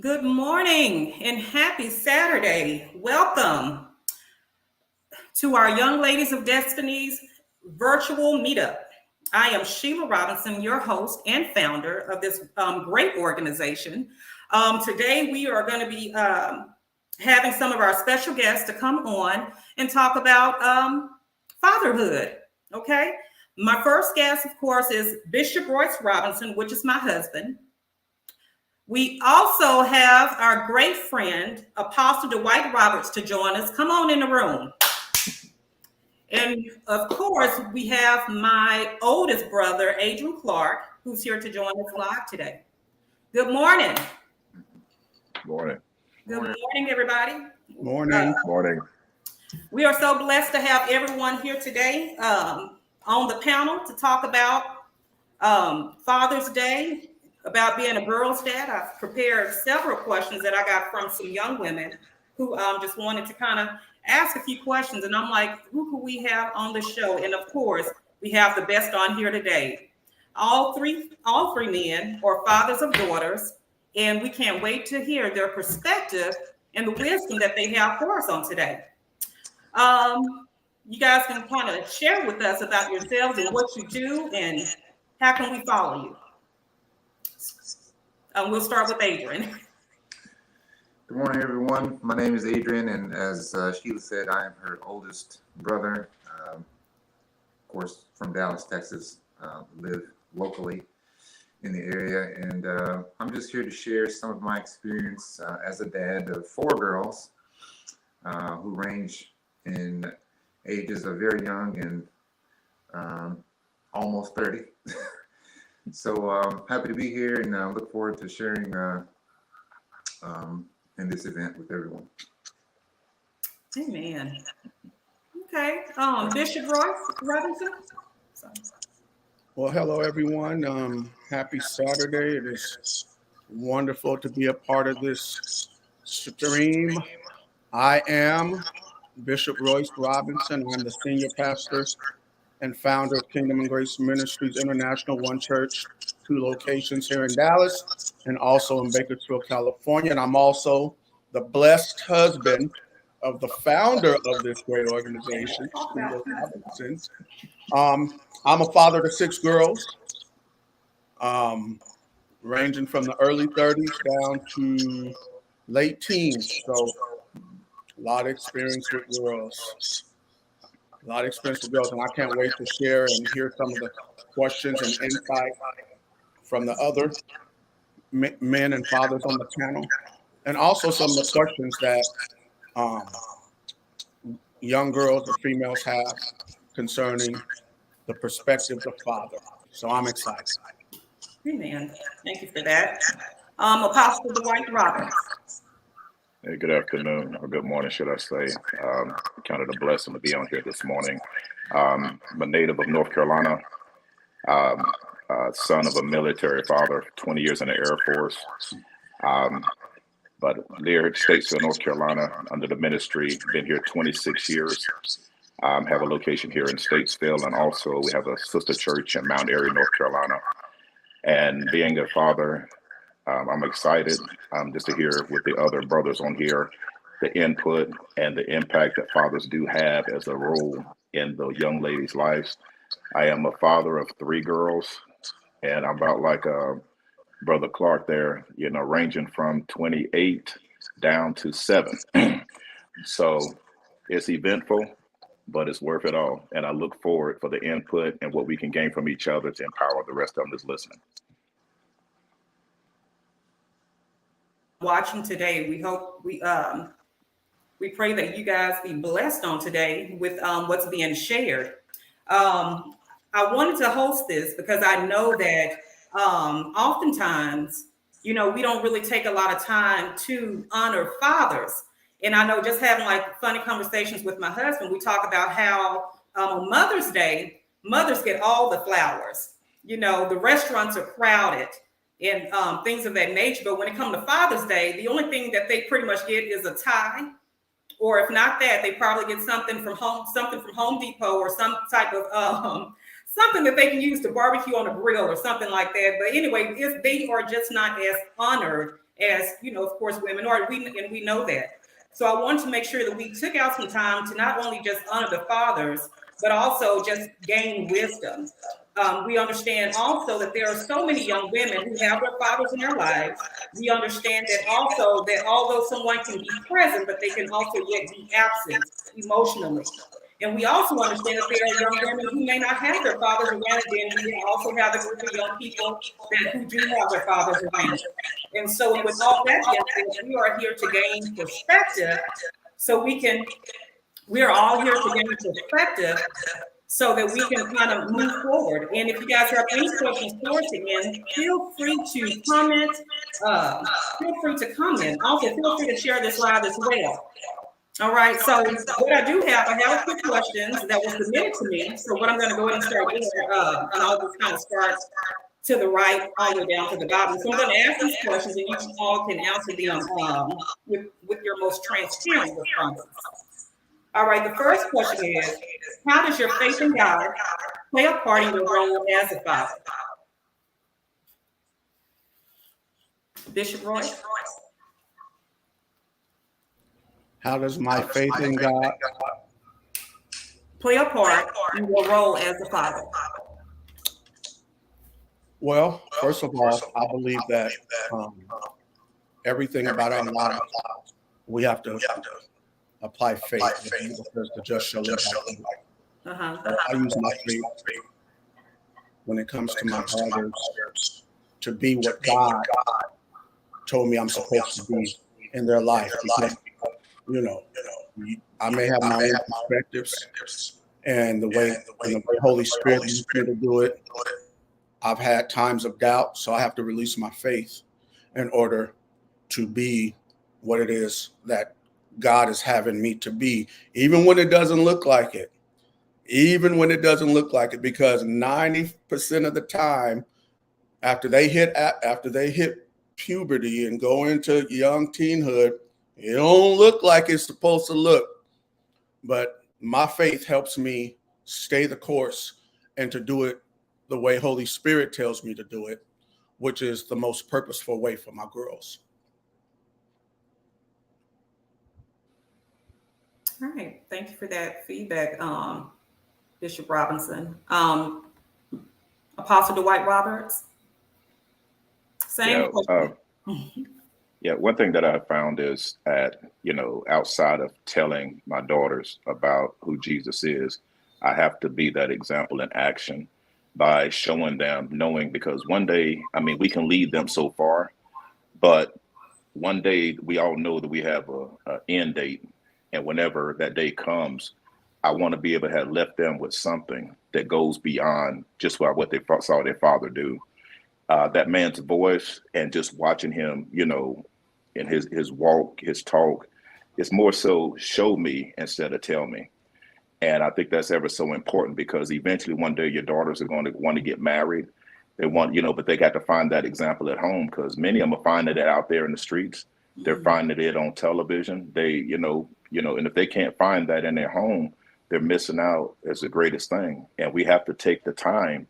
Good morning and happy Saturday. Welcome to our Young Ladies of Destiny's virtual meetup. I am Sheila Robinson, your host and founder of this great organization. Today, we are going to be having some of our special guests to come on and talk about fatherhood. Okay. My first guest, of course, is Bishop Royce Robinson, which is my husband. We also have our great friend, Apostle Dwight Roberts, to join us. Come on in the room. And of course, we have my oldest brother, Adrian Clark, who's here to join us live today. Good morning. Morning. Good morning, everybody. Morning. We are so blessed to have everyone here today on the panel to talk about Father's Day, about being a girl's dad. I've prepared several questions that I got from some young women who just wanted to kind of ask a few questions. And I'm like, who could we have on the show? And of course, we have the best on here today. All three men are fathers of daughters, and we can't wait to hear their perspective and the wisdom that they have for us on today. You guys can kind of share with us about yourselves and what you do and how can we follow you. We'll start with Adrian. Good morning, everyone. My name is Adrian, and as Sheila said, I am her oldest brother. Of course, from Dallas, Texas. Live locally in the area, and I'm just here to share some of my experience as a dad of four girls who range in ages of very young and almost 30. So happy to be here, and look forward to sharing in this event with everyone. Amen. Okay. Bishop Royce Robinson. Well, hello, everyone. Happy Saturday. It is wonderful to be a part of this stream. I am Bishop Royce Robinson. I'm the senior pastor and founder of Kingdom and Grace Ministries International, one church, two locations here in Dallas and also in Bakersfield, California. And I'm also the blessed husband of the founder of this great organization, Robinson. I'm a father to six girls, ranging from the early 30s down to late teens. So a lot of experience with girls. And I can't wait to share and hear some of the questions and insight from the other men and fathers on the panel, and also some of the questions that young girls or females have concerning the perspectives of father. So I'm excited. Amen. Thank you for that. Apostle Dwight Roberts. Hey, good afternoon, or good morning, should I say. Counted a blessing to be on here this morning. I'm a native of North Carolina, son of a military father, 20 years in the Air Force. But near Statesville, North Carolina, under the ministry, been here 26 years. Have a location here in Statesville, and also we have a sister church in Mount Airy, North Carolina. And being a father, I'm excited just to hear with the other brothers on here, the input and the impact that fathers do have as a role in the young ladies' lives. I am a father of three girls, and I'm about like Brother Clark there, ranging from 28 down to 7. So it's eventful, but it's worth it all. And I look forward for the input and what we can gain from each other to empower the rest of them that's listening. Watching today, we hope we pray that you guys be blessed on today with what's being shared. I wanted to host this because I know that oftentimes, we don't really take a lot of time to honor fathers. And I know just having like funny conversations with my husband, we talk about how on Mother's Day, mothers get all the flowers. The restaurants are crowded and things of that nature. But when it comes to Father's Day, the only thing that they pretty much get is a tie. Or if not that, they probably get something from Home Depot or some type of something that they can use to barbecue on a grill or something like that. But anyway, they are just not as honored as, of course, women are, and we know that. So I wanted to make sure that we took out some time to not only just honor the fathers, but also just gain wisdom. We understand also that there are so many young women who have their fathers in their lives. We understand that also that although someone can be present, but they can also yet be absent emotionally. And we also understand that there are young women who may not have their fathers around, and then we also have the group of young people who do have their fathers around. And so with all that being said, we are here to gain perspective so we are all here to gain perspective so that we can kind of move forward. And if you guys have any questions towards the end, feel free to comment. Also, feel free to share this live as well. All right, so what I have a few questions that were submitted to me. So what I'm going to go ahead and start doing, and I'll just kind of start to the right, all the way down to the bottom. So I'm going to ask these questions, and you all can answer them with your most transparent responses. All right, the first question is, how does your faith in God play a part in your role as a father? Bishop Royce? How does my faith in God play a part in your role as a father? Well, first of all, I believe that everything about our lives, we have to apply faith. The Bible says the just shall live by faith. I use my faith when it comes to my daughters to be what God told me I'm supposed to be in their life. Because, I may have my own perspectives and the way Holy Spirit leads me to do it. I've had times of doubt, so I have to release my faith in order to be what it is that God is having me to be, even when it doesn't look like it. Because 90% of the time, after they hit puberty and go into young teenhood, it don't look like it's supposed to look. But my faith helps me stay the course and to do it the way Holy Spirit tells me to do it, which is the most purposeful way for my girls. All right. Thank you for that feedback, Bishop Robinson. Apostle Dwight Roberts? Same question. Yeah, one thing that I found is that, outside of telling my daughters about who Jesus is, I have to be that example in action by showing them, knowing, because one day, we can lead them so far, but one day we all know that we have a end date. And whenever that day comes, I want to be able to have left them with something that goes beyond just what they saw their father do. That man's voice and just watching him, in his walk, his talk, it's more so show me instead of tell me. And I think that's ever so important, because eventually one day your daughters are going to want to get married. They want, but they got to find that example at home, because many of them are finding it out there in the streets. They're finding it on television. They, and if they can't find that in their home, they're missing out as the greatest thing. And we have to take the time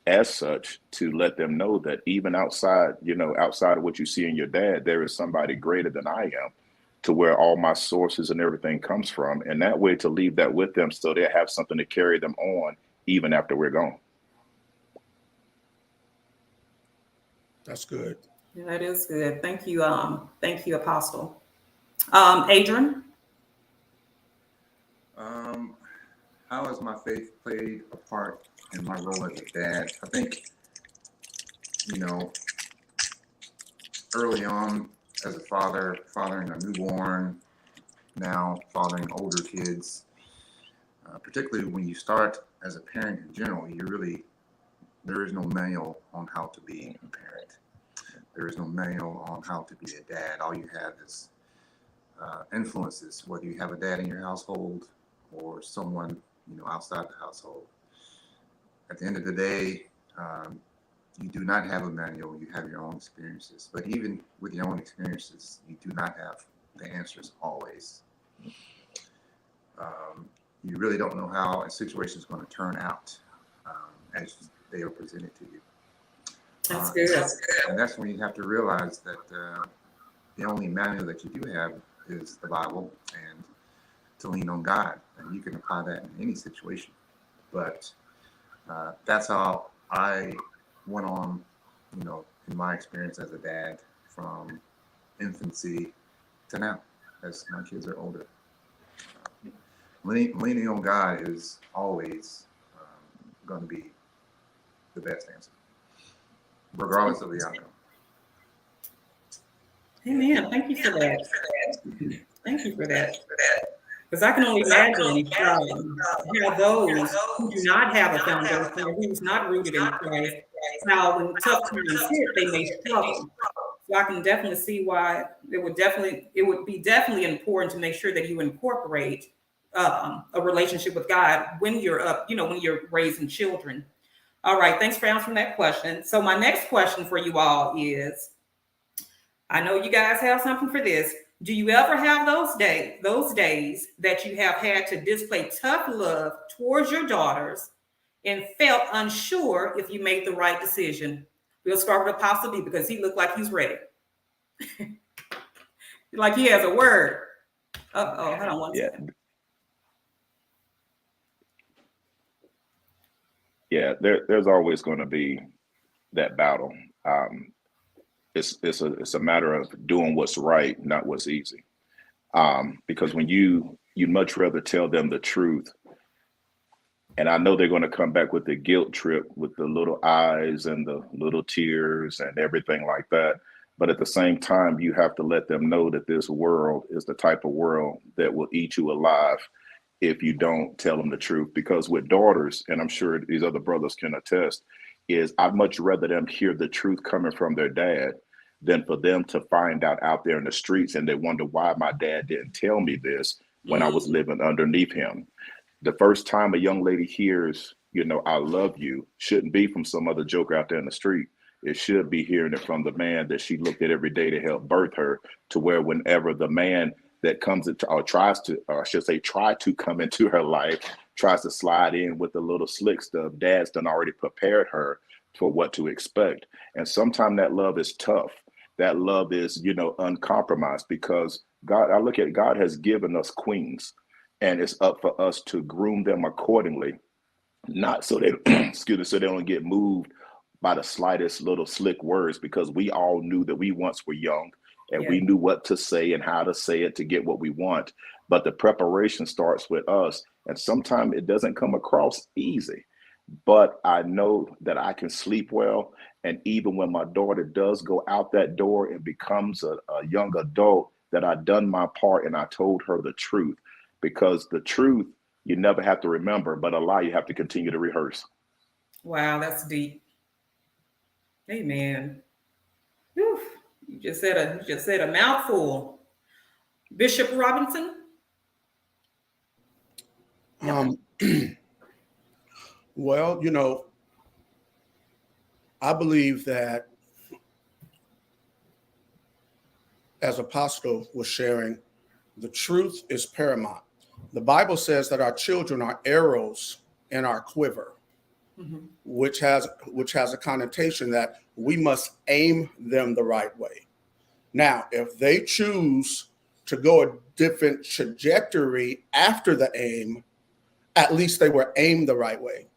as such to let them know that even outside of what you see in your dad, there is somebody greater than I am, to where all my sources and everything comes from. And that way to leave that with them so they have something to carry them on even after we're gone. That's good. Yeah, that is good. Thank you, Apostle. Adrian? How has my faith played a part in my role as a dad? I think, early on as a father, fathering a newborn, now fathering older kids, particularly when you start as a parent in general, there is no manual on how to be a parent. There is no manual on how to be a dad. All you have is influences, whether you have a dad in your household or someone outside the household. At the end of the day, you do not have a manual. You have your own experiences. But even with your own experiences, you do not have the answers always. You really don't know how a situation is going to turn out as they are presented to you. That's good. And that's when you have to realize that the only manual that you do have is the Bible and to lean on God. And you can apply that in any situation. But that's how I went on, in my experience as a dad from infancy to now, as my kids are older. Leaning on God is always going to be the best answer, regardless of the outcome. Amen. Thank you for that. Thank you for that. Because I can only imagine how those who do not have a foundation or who's not rooted in Christ, how when tough times hit, they may struggle. So I can definitely see why it would be definitely important to make sure that you incorporate a relationship with God when you're up, when you're raising children. All right, thanks for answering that question. So my next question for you all is, I know you guys have something for this. Do you ever have those days that you have had to display tough love towards your daughters and felt unsure if you made the right decision? We'll start with Apostle B because he looked like he's ready. Like he has a word. Hold on one second. Yeah, there's always going to be that battle. It's a matter of doing what's right, not what's easy. Because when you'd much rather tell them the truth, and I know they're going to come back with the guilt trip with the little eyes and the little tears and everything like that. But at the same time, you have to let them know that this world is the type of world that will eat you alive if you don't tell them the truth. Because with daughters, and I'm sure these other brothers can attest, is I'd much rather them hear the truth coming from their dad than for them to find out there in the streets and they wonder why my dad didn't tell me this when I was living underneath him. The first time a young lady hears, I love you, shouldn't be from some other joker out there in the street. It should be hearing it from the man that she looked at every day to help birth her, to where whenever the man that comes into, or tries to, or I should say, try to come into her life, tries to slide in with the little slick stuff, dad's done already prepared her for what to expect. And sometimes that love is tough. That love is, uncompromised, because I look at God has given us queens, and it's up for us to groom them accordingly, not so they, so they don't get moved by the slightest little slick words, because we all knew that we once were young and we knew what to say and how to say it to get what we want. But the preparation starts with us. And sometimes it doesn't come across easy, but I know that I can sleep well. And even when my daughter does go out that door and becomes a young adult, that I've done my part and I told her the truth, because the truth you never have to remember, but a lie you have to continue to rehearse. Wow, that's deep. Amen. Whew. You just said a mouthful. Bishop Robinson. Well, I believe that, as Apostle was sharing, the truth is paramount. The Bible says that our children are arrows in our quiver, which has a connotation that we must aim them the right way. Now, if they choose to go a different trajectory after the aim, at least they were aimed the right way.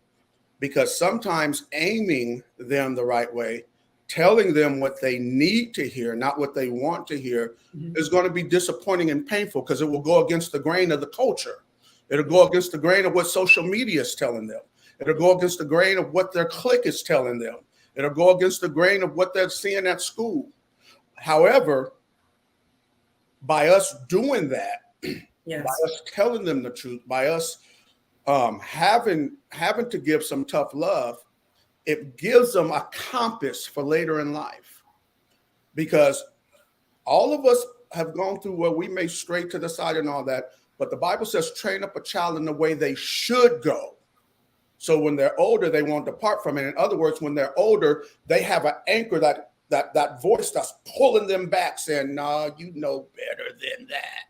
Because sometimes aiming them the right way, telling them what they need to hear, not what they want to hear, is going to be disappointing and painful, because it will go against the grain of the culture. It'll go against the grain of what social media is telling them. It'll go against the grain of what their clique is telling them. It'll go against the grain of what they're seeing at school. However, by us doing that, by us telling them the truth, by us having to give some tough love, it gives them a compass for later in life. Because all of us have gone through where we may stray to the side and all that, but the Bible says train up a child in the way they should go. So when they're older, they won't depart from it. In other words, when they're older, they have an anchor, that voice that's pulling them back, saying, "No, you know better than that."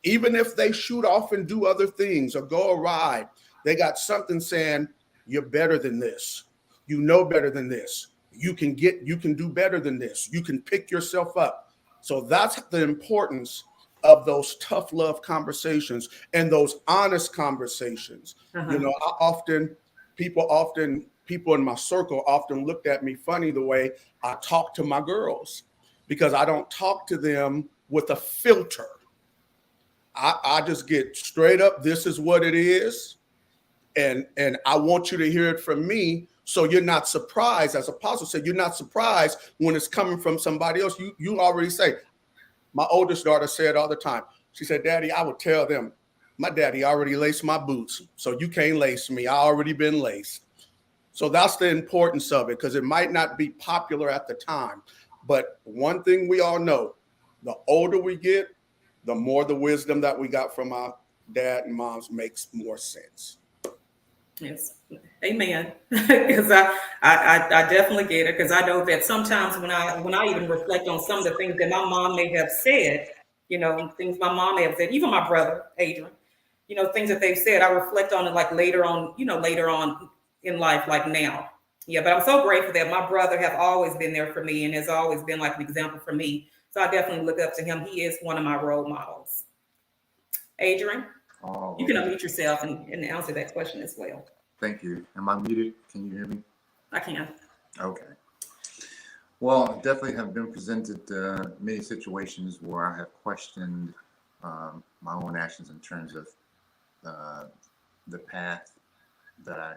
Even if they shoot off and do other things or go awry, they got something saying, "You're better than this. You know better than this. You can do better than this. You can pick yourself up." So that's the importance of those tough love conversations and those honest conversations. You know, people in my circle often looked at me funny the way I talk to my girls, because I don't talk to them with a filter. I just get straight up, this is what it is. And I want you to hear it from me, so you're not surprised. As Apostle said, you're not surprised when it's coming from somebody else. You already say. My oldest daughter said all the time, she said, Daddy, I would tell them, my daddy already laced my boots, so you can't lace me. I already been laced. So that's the importance of it, because it might not be popular at the time. But one thing we all know, the older we get, the more the wisdom that we got from our dad and moms makes more sense. Yes, amen. Because I definitely get it. Because I know that sometimes when I even reflect on some of the things that my mom may have said, you know, things my mom may have said, even my brother Adrian, you know, things that they've said, I reflect on it like later on in life, like now. Yeah, but I'm so grateful that my brother have always been there for me and has always been like an example for me. So I definitely look up to him. He is one of my role models. Adrian? You can unmute yourself and answer that question as well. Thank you. Am I muted? Can you hear me? I can. Okay. Well, definitely have been presented many situations where I have questioned my own actions in terms of the path that I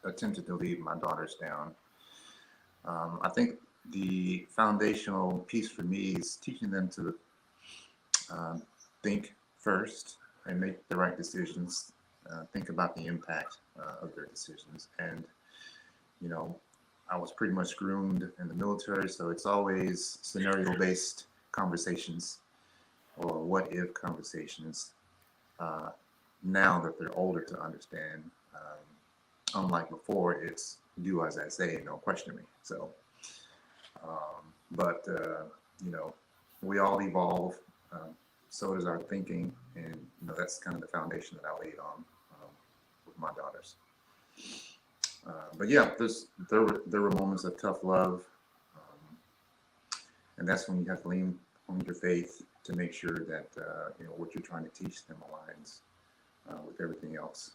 attempted to lead my daughters down. I think the foundational piece for me is teaching them to think first and make the right decisions, think about the impact of their decisions. And, you know, I was pretty much groomed in the military, so it's always scenario-based conversations or what-if conversations. Now that they're older to understand, unlike before, it's do as I say and don't question me. So, you know, we all evolve. So does our thinking, and you know that's kind of the foundation that I laid on with my daughters. But yeah, there were moments of tough love, and that's when you have to lean on your faith to make sure that you know what you're trying to teach them aligns with everything else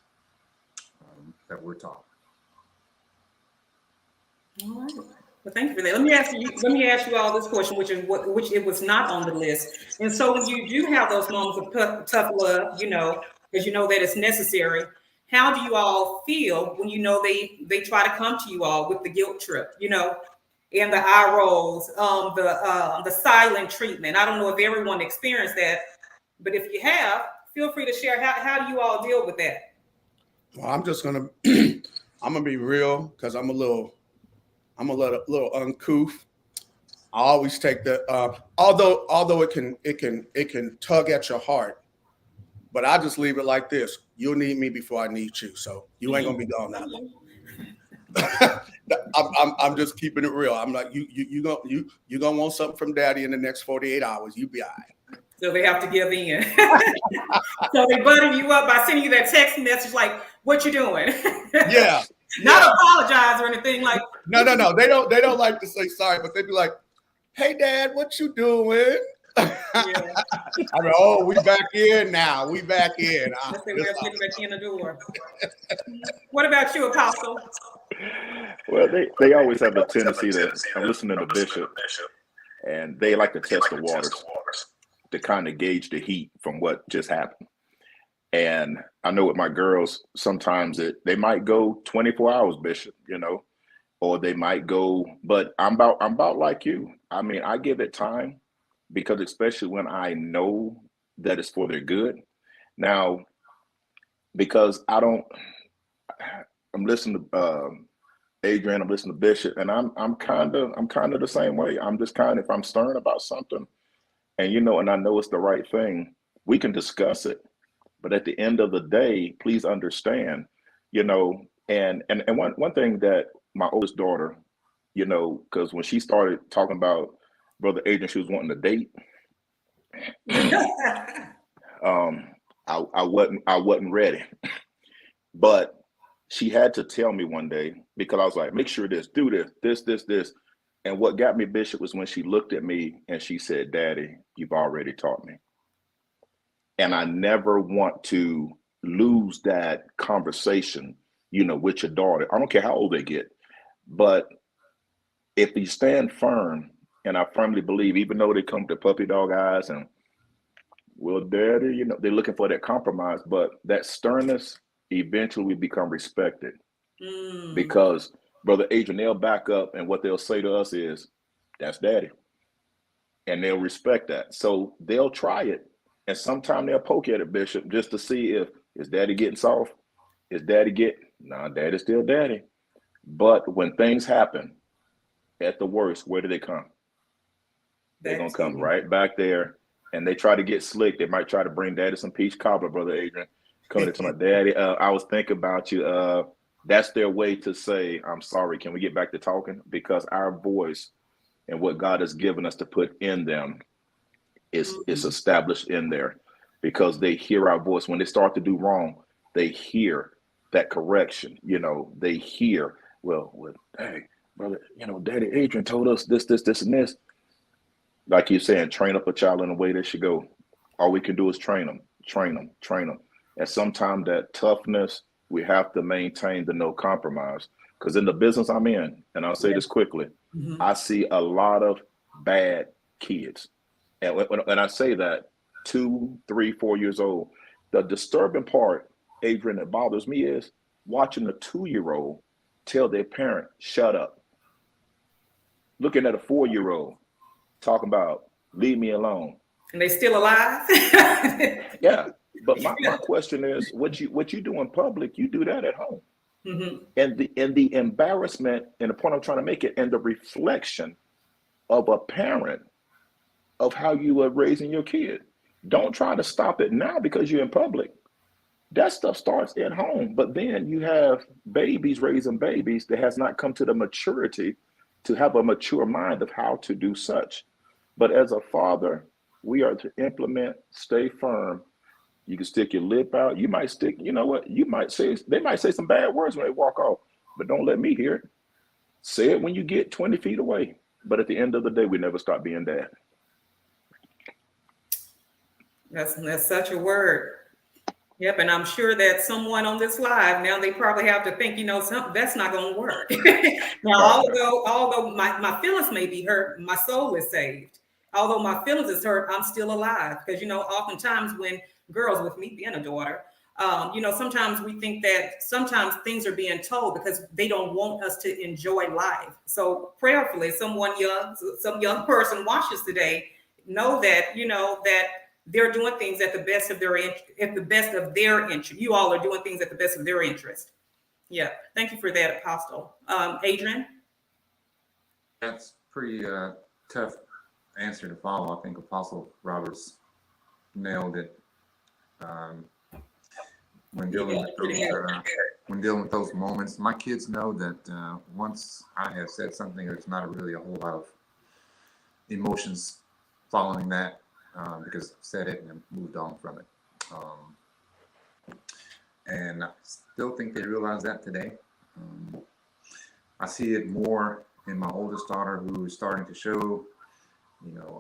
that we're taught. All right. Well, thank you for that. Let me ask you all this question, which it was not on the list. And so when you do have those moments of tough love, you know, because you know that it's necessary, how do you all feel when you know they try to come to you all with the guilt trip, you know, and the eye rolls, the silent treatment? I don't know if everyone experienced that, but if you have, feel free to share. How do you all deal with that? Well, I'm gonna be real, because I'm a little uncouth. I always take the although it can tug at your heart, but I just leave it like this: you'll need me before I need you, so you ain't gonna be gone that long. I'm just keeping it real. I'm like you gonna want something from Daddy in the next 48 hours. You be all right. So they have to give in. So they butter you up by sending you that text message like, "What you doing?" Yeah. Not apologize or anything like. No. They don't like to say sorry, but they be like, "Hey, Dad, what you doing?" Yeah. I mean, oh, we back in now. We back in. Let's say we're getting back in the door. What about you, Apostle? Well, they always have a tendency to listen to the bishop, and they like to test the waters to kind of gauge the heat from what just happened. And I know with my girls, sometimes they might go 24 hours, Bishop, you know, or they might go, but I'm about like you. I mean, I give it time, because especially when I know that it's for their good. Now, because I'm listening to Adrian, I'm listening to Bishop, and I'm kind of the same way. I'm just kind of, if I'm stern about something, and you know, and I know it's the right thing, we can discuss it. But at the end of the day, please understand, you know, and one thing that my oldest daughter, you know, because when she started talking about Brother Adrian, she was wanting to date. I wasn't ready, but she had to tell me one day, because I was like, make sure this, do this. And what got me, Bishop, was when she looked at me and she said, "Daddy, you've already taught me." And I never want to lose that conversation, with your daughter. I don't care how old they get, but if you stand firm, and I firmly believe, even though they come to puppy dog eyes and, well, Daddy, they're looking for that compromise, but that sternness eventually will become respected. Because Brother Adrian, they'll back up, and what they'll say to us is, "That's Daddy," and they'll respect that. So they'll try it, and sometimes they'll poke at it, Bishop, just to see if is Daddy getting soft. Is Daddy nah, Daddy's still Daddy. But when things happen, at the worst, where do they come? They're gonna come right back there, and they try to get slick. They might try to bring Daddy some peach cobbler, Brother Adrian. Coming to my Daddy, I was thinking about you. That's their way to say, "I'm sorry. Can we get back to talking?" Because our voice and what God has given us to put in them is established in there, because they hear our voice. When they start to do wrong, they hear that correction. They hear, well, hey, brother, Daddy Adrian told us this, and this. Like you're saying, train up a child in the way they should go. All we can do is train them. And sometimes that toughness, we have to maintain the no compromise. Because in the business I'm in, and I'll say this quickly, I see a lot of bad kids. And when I say that, 2, 3, 4 years old, the disturbing part, Adrian, that bothers me is watching a 2-year-old tell their parent, "Shut up." Looking at a 4-year-old talking about, "Leave me alone." And they still alive? Yeah. But my question is, what you do in public, you do that at home. And the embarrassment, and the point I'm trying to make it, and the reflection of a parent of how you are raising your kid. Don't try to stop it now because you're in public. That stuff starts at home. But then you have babies raising babies that has not come to the maturity to have a mature mind of how to do such. But as a father, we are to implement, stay firm. You can stick your lip out. You might stick, they might say some bad words when they walk off, but don't let me hear it. Say it when you get 20 feet away. But at the end of the day, we never stop being dad. That's such a word. Yep, and I'm sure that someone on this live now, they probably have to think, that's not going to work. Now, although my feelings may be hurt, my soul is saved. Although my feelings is hurt, I'm still alive. Because oftentimes when girls, with me being a daughter, sometimes we think that sometimes things are being told because they don't want us to enjoy life. So prayerfully, some young person watches today, know that that they're doing things at the best of their interest. You all are doing things at the best of their interest. Yeah, thank you for that, Apostle. Adrian? That's pretty tough answer to follow. I think Apostle Roberts nailed it. When dealing with those moments, my kids know that once I have said something, there's not really a whole lot of emotions following that, because I've said it and I've moved on from it. And I still think they realize that today. I see it more in my oldest daughter, who is starting to show,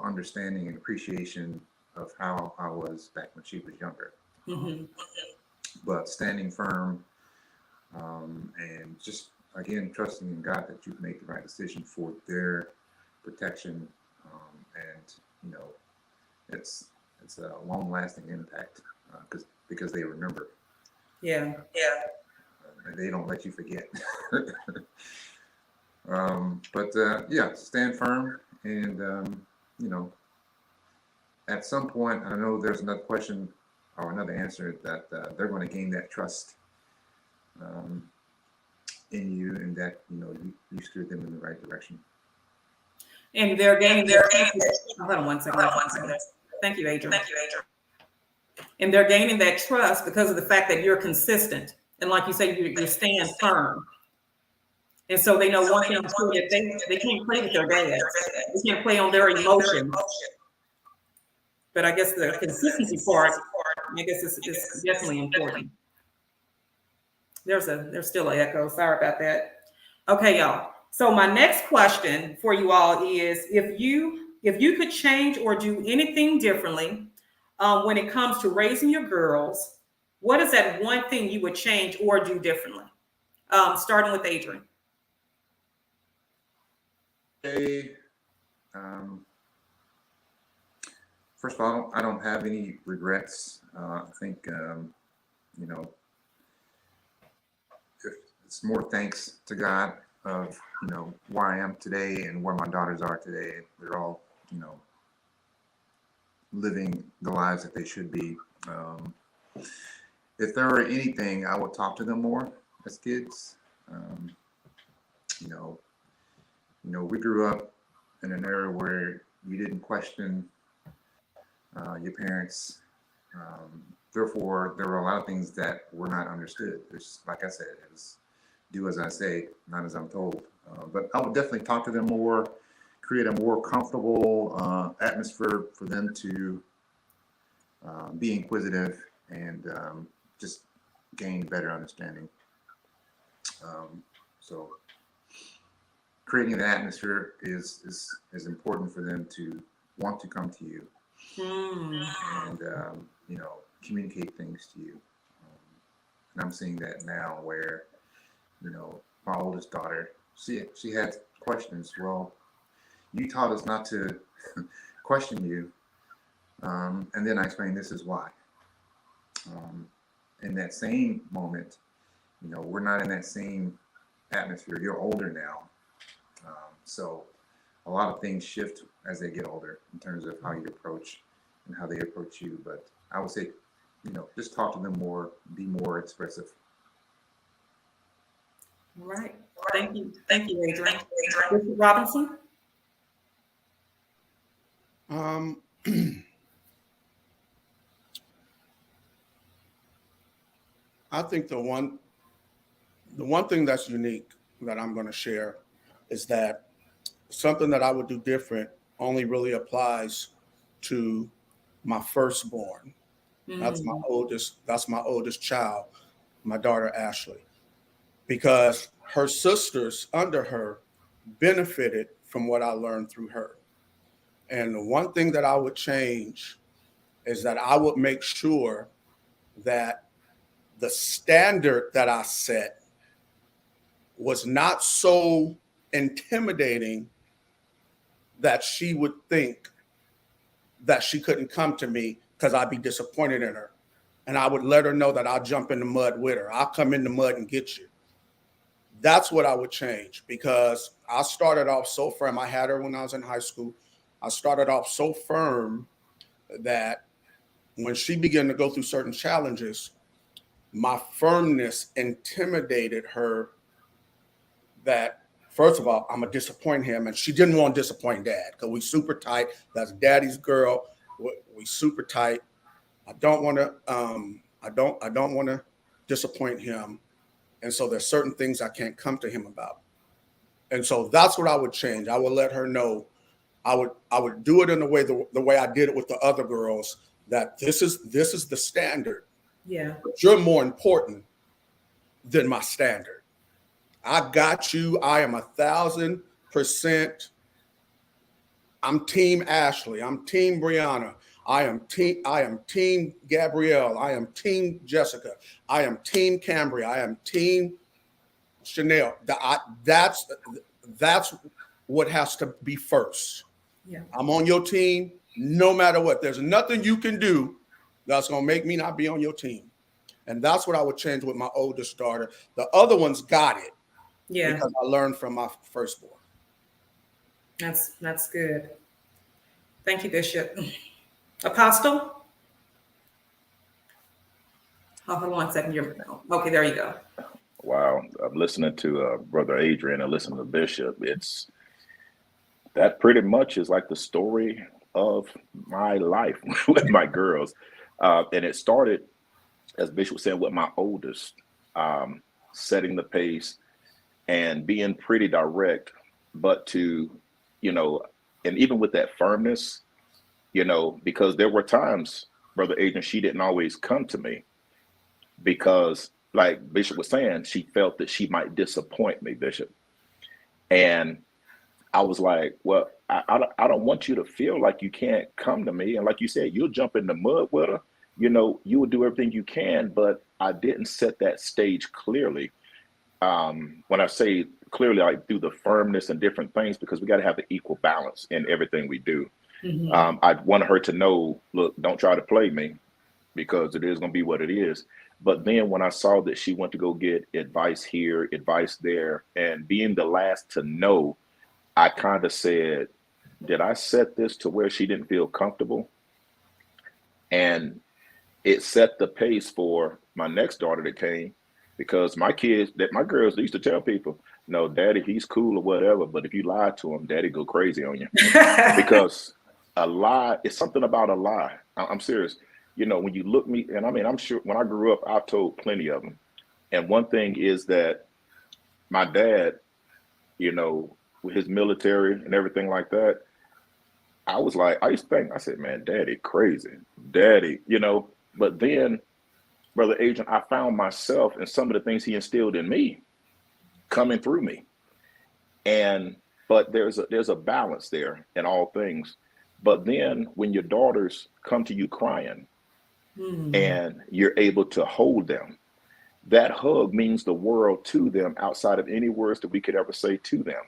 understanding and appreciation of how I was back when she was younger. But standing firm, and just, again, trusting in God that you've made the right decision for their protection. And, it's a long-lasting impact, because they remember. Yeah. And they don't let you forget. But stand firm, and at some point, I know there's another question or another answer that they're going to gain that trust in you, and that you steered them in the right direction. And they're gaining hold on one second. Thank you, Adrian. And they're gaining that trust because of the fact that you're consistent, and like you say, you stand firm. And so they know one thing is true, that they can't play with their dads. They can't play on their emotions. But I guess the consistency part, I guess, is definitely important. There's still an echo. Sorry about that. Okay, y'all. So my next question for you all is, if you could change or do anything differently when it comes to raising your girls, what is that one thing you would change or do differently? Starting with Adrian. Okay. First of all, I don't have any regrets. I think, you know, it's more thanks to God of, where I am today and where my daughters are today. They're all, living the lives that they should be. If there were anything, I would talk to them more as kids. Um, you know, we grew up in an era where you didn't question your parents. Therefore, there were a lot of things that were not understood. There's, like I said, it was do as I say, not as I'm told. But I would definitely talk to them more, create a more comfortable atmosphere for them to be inquisitive and just gain better understanding. So creating an atmosphere is important for them to want to come to you and communicate things to you. And I'm seeing that now where my oldest daughter, she had questions. Well, you taught us not to question you, and then I explained this is why. In that same moment, we're not in that same atmosphere. You're older now, so a lot of things shift as they get older in terms of how you approach and how they approach you. But I would say, just talk to them more, be more expressive. All right. Thank you. Thank you, Adrian. Mr. Robinson? I think the one thing that's unique that I'm going to share is that something that I would do different only really applies to my firstborn. That's my oldest child, my daughter Ashley, because her sisters under her benefited from what I learned through her. And the one thing that I would change is that I would make sure that the standard that I set was not so intimidating that she would think that she couldn't come to me because I'd be disappointed in her. And I would let her know that I'll jump in the mud with her. I'll come in the mud and get you. That's what I would change, because I started off so firm. I had her when I was in high school. I started off so firm that when she began to go through certain challenges, my firmness intimidated her that, first of all, I'm going to disappoint him. And she didn't want to disappoint dad because we super tight. That's daddy's girl. We super tight. I don't want to disappoint him. And so there's certain things I can't come to him about. And so that's what I would change. I would let her know. I would do it in the way I did it with the other girls, that this is the standard. Yeah. But you're more important than my standard. I got you. I am 1,000%. I'm team Ashley. I'm team Brianna. I am team Gabrielle. I am team Jessica. I am team Cambria. I am team Chanel. That's what has to be first. Yeah. I'm on your team no matter what. There's nothing you can do that's going to make me not be on your team. And that's what I would change with my oldest daughter. The other ones got it. Yeah. Because I learned from my firstborn. That's good. Thank you, Bishop. Apostle? Oh, hold on 1 second. Okay, there you go. Wow. I'm listening to Brother Adrian and listening to Bishop. That pretty much is like the story of my life with my girls. And it started, as Bishop said, with my oldest, setting the pace and being pretty direct, but to, and even with that firmness, because there were times, Brother Adrian, she didn't always come to me because, like Bishop was saying, she felt that she might disappoint me, Bishop. And I was like, well, I don't want you to feel like you can't come to me. And like you said, you'll jump in the mud with her. You will do everything you can, but I didn't set that stage clearly. When I say clearly, I do the firmness and different things because we got to have the equal balance in everything we do. Mhm. I wanted her to know, look, don't try to play me because it is going to be what it is. But then when I saw that she went to go get advice here, advice there, and being the last to know, I kind of said, did I set this to where she didn't feel comfortable? And it set the pace for my next daughter that came because my girls used to tell people, no, daddy, he's cool or whatever. But if you lie to him, daddy go crazy on you because a lie is something about a lie. I'm serious. When you look me, and I mean, I'm sure when I grew up, I've told plenty of them. And one thing is that my dad, with his military and everything like that, I was like, I used to think, I said, man, daddy crazy, daddy, but then, Brother Agent, I found myself in some of the things he instilled in me coming through me. But there's a balance there in all things. But then when your daughters come to you crying Mm. and you're able to hold them, that hug means the world to them outside of any words that we could ever say to them.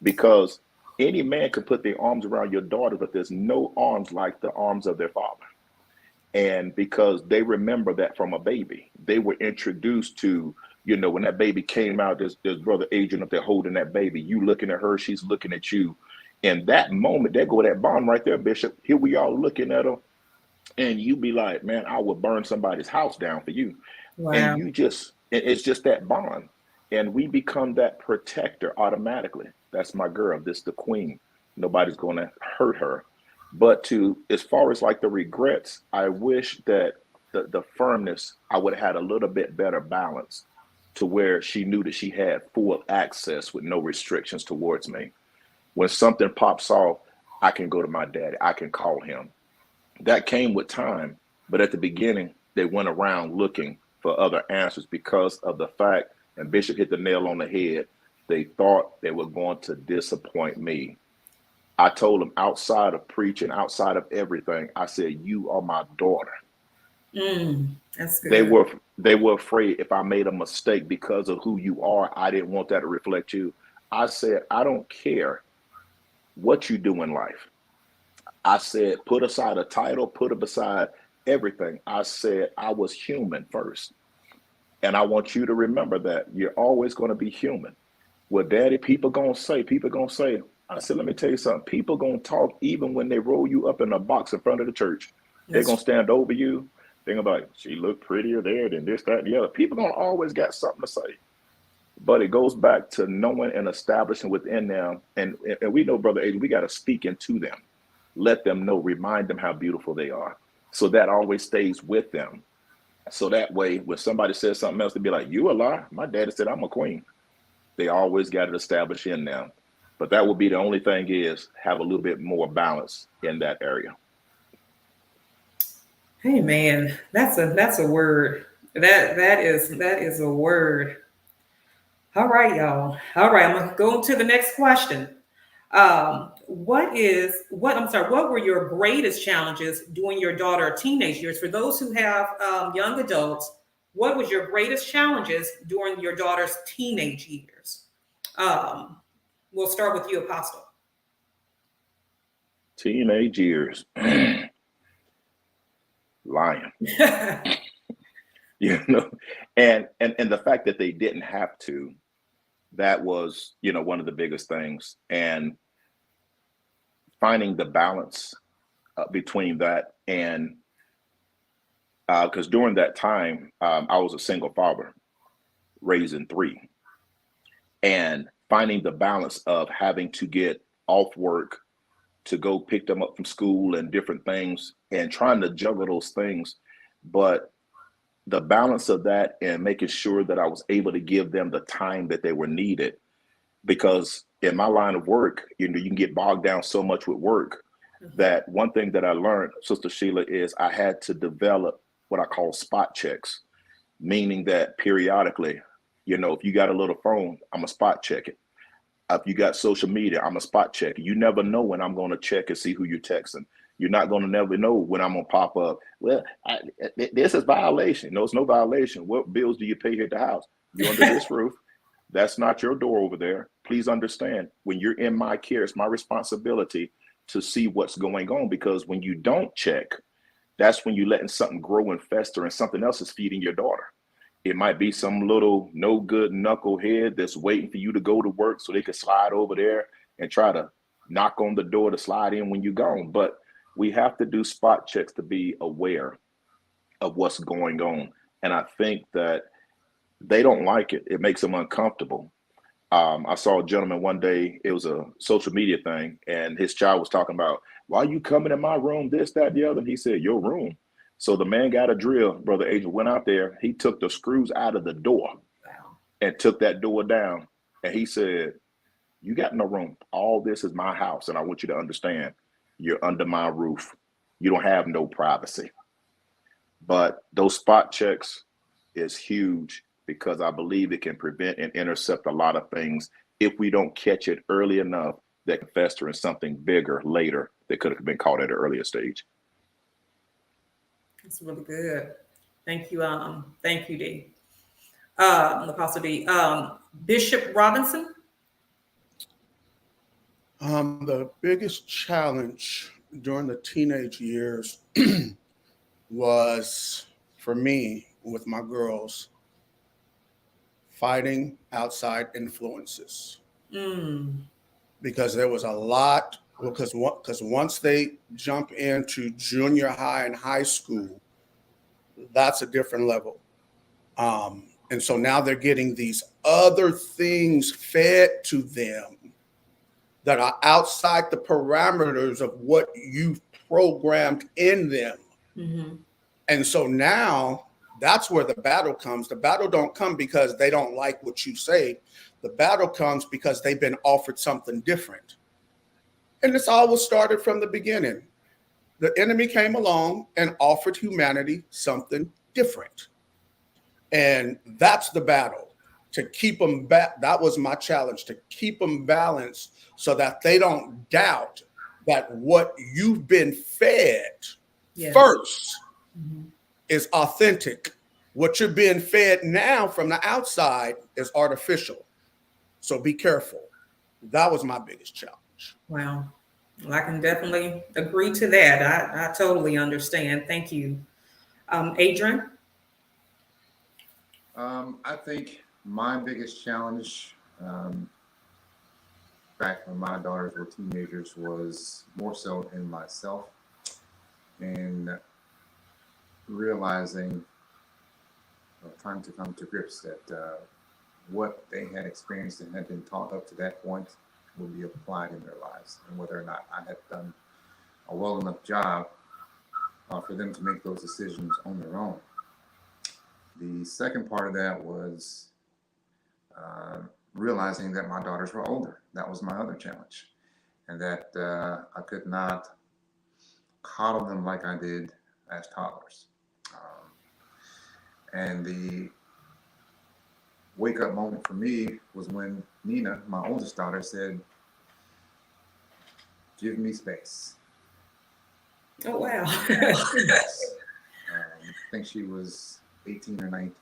Because any man could put their arms around your daughter, but there's no arms like the arms of their father. And because they remember that from a baby, they were introduced to, when that baby came out, there's Brother Adrian up there holding that baby. You looking at her, she's looking at you. And that moment, there go that bond right there, Bishop. Here we are looking at her. And you be like, man, I would burn somebody's house down for you. And Wow. it's just that bond. And we become that protector automatically. That's my girl. This the queen. Nobody's going to hurt her. But as far as like the regrets, I wish that the firmness, I would have had a little bit better balance to where she knew that she had full access with no restrictions towards me. When something pops off, I can go to my daddy. I can call him. That came with time. But at the beginning, they went around looking for other answers because of the fact, and Bishop hit the nail on the head, they thought they were going to disappoint me. I told them outside of preaching, outside of everything, I said, you are my daughter. Mm. That's They good. were they were afraid if I made a mistake because of who you are, I didn't want that to reflect you. I said, I don't care what you do in life. I said, put aside a title, put it beside everything. I said, I was human first. And I want you to remember that you're always going to be human. Well, daddy, people gonna say, I said, let me tell you something. People gonna talk even when they roll you up in a box in front of the church. They're gonna That's stand over you. They're gonna be like, she looked prettier there than this, that, and the other. People gonna always got something to say. But it goes back to knowing and establishing within them. And we know, Brother Adrian, we got to speak into them. Let them know, remind them how beautiful they are. So that always stays with them. So that way, when somebody says something else, to be like, you a lie. My daddy said I'm a queen. They always got it established in them. But that would be the only thing is have a little bit more balance in that area. hey man, that's a word. That is a word. All right, y'all. All right, I'm gonna go to the next question. What were your greatest challenges during your daughter teenage years? For those who have young adults, what was your greatest challenges during your daughter's teenage years? Um, we'll start with you, Apostle. Teenage years, lying, you know, and the fact that they didn't have to, that was, one of the biggest things. And finding the balance between that and because during that time, I was a single father raising three, and finding the balance of having to get off work to go pick them up from school and different things and trying to juggle those things. But the balance of that and making sure that I was able to give them the time that they were needed. Because in my line of work, you can get bogged down so much with work that one thing that I learned, Sister Sheila, is I had to develop what I call spot checks, meaning that periodically, if you got a little phone, I'm gonna spot check it. If you got social media, I'm a spot checker. You never know when I'm going to check and see who you're texting. You're not going to never know when I'm going to pop up. Well, this is violation. No, it's no violation. What bills do you pay here at the house? You're under this roof. That's not your door over there. Please understand, when you're in my care, it's my responsibility to see what's going on, because when you don't check, that's when you're letting something grow and fester and something else is feeding your daughter. It might be some little no good knucklehead that's waiting for you to go to work so they can slide over there and try to knock on the door to slide in when you're gone. But we have to do spot checks to be aware of what's going on. And I think that they don't like it. It makes them uncomfortable. I saw a gentleman one day, it was a social media thing, and his child was talking about, why are you coming in my room, this, that, the other? And he said, your room. So the man got a drill, Brother Adrian, went out there, he took the screws out of the door and took that door down. And he said, you got no room. All this is my house. And I want you to understand, you're under my roof. You don't have no privacy. But those spot checks is huge, because I believe it can prevent and intercept a lot of things if we don't catch it early enough that can fester in something bigger later that could have been caught at an earlier stage. That's really good. Thank you. Thank you, D. Apostle D. Bishop Robinson. The biggest challenge during the teenage years was, for me, with my girls, fighting outside influences. Because there was a lot, because once they jump into junior high and high school, that's a different level. And so now they're getting these other things fed to them that are outside the parameters of what you've programmed in them. And so now that's where the battle comes. The battle don't come because they don't like what you say. The battle comes because they've been offered something different. And this always started from the beginning. The enemy came along and offered humanity something different. And that's the battle, to keep them back. That was my challenge, to keep them balanced so that they don't doubt that what you've been fed first is authentic. What you're being fed now from the outside is artificial. So be careful. That was my biggest challenge. Wow. Well, I can definitely agree to that. I totally understand. Thank you. Adrian? I think my biggest challenge back when my daughters were teenagers was more so in myself, and realizing, or trying to come to grips that what they had experienced and had been taught up to that point would be applied in their lives, and whether or not I had done a well enough job for them to make those decisions on their own. The second part of that was realizing that my daughters were older. That was my other challenge, and that I could not coddle them like I did as toddlers. And the wake-up moment for me was when Nina, my oldest daughter, said, "Give me space." Oh, wow. I think she was 18 or 19.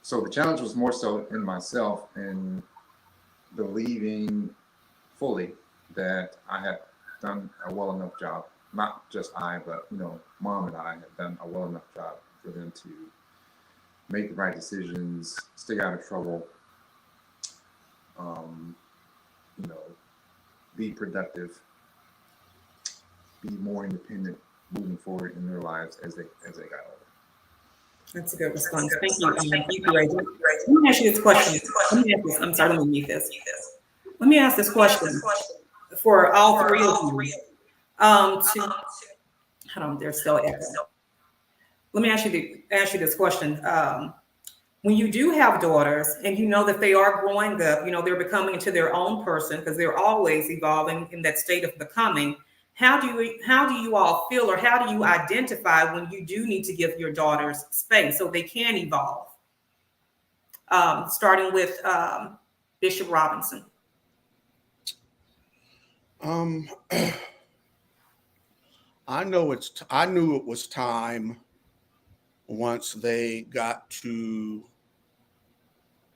So the challenge was more so in myself and believing fully that I had done a well enough job. Not just I, but Mom and I had done a well enough job for them to make the right decisions, stay out of trouble, be productive, be more independent moving forward in their lives as they got older. That's a good response. Thank you. Thank you, Adrian. Let me ask you this question. I'm sorry, let me mute this. Let me ask this question for all three of you. Hold on, they're still echoing. Let me ask you this question. When you do have daughters and you know that they are growing up, they're becoming into their own person, because they're always evolving in that state of becoming. How do you all feel, or how do you identify when you do need to give your daughters space so they can evolve? Starting with Bishop Robinson? Um, I knew it was time once they got to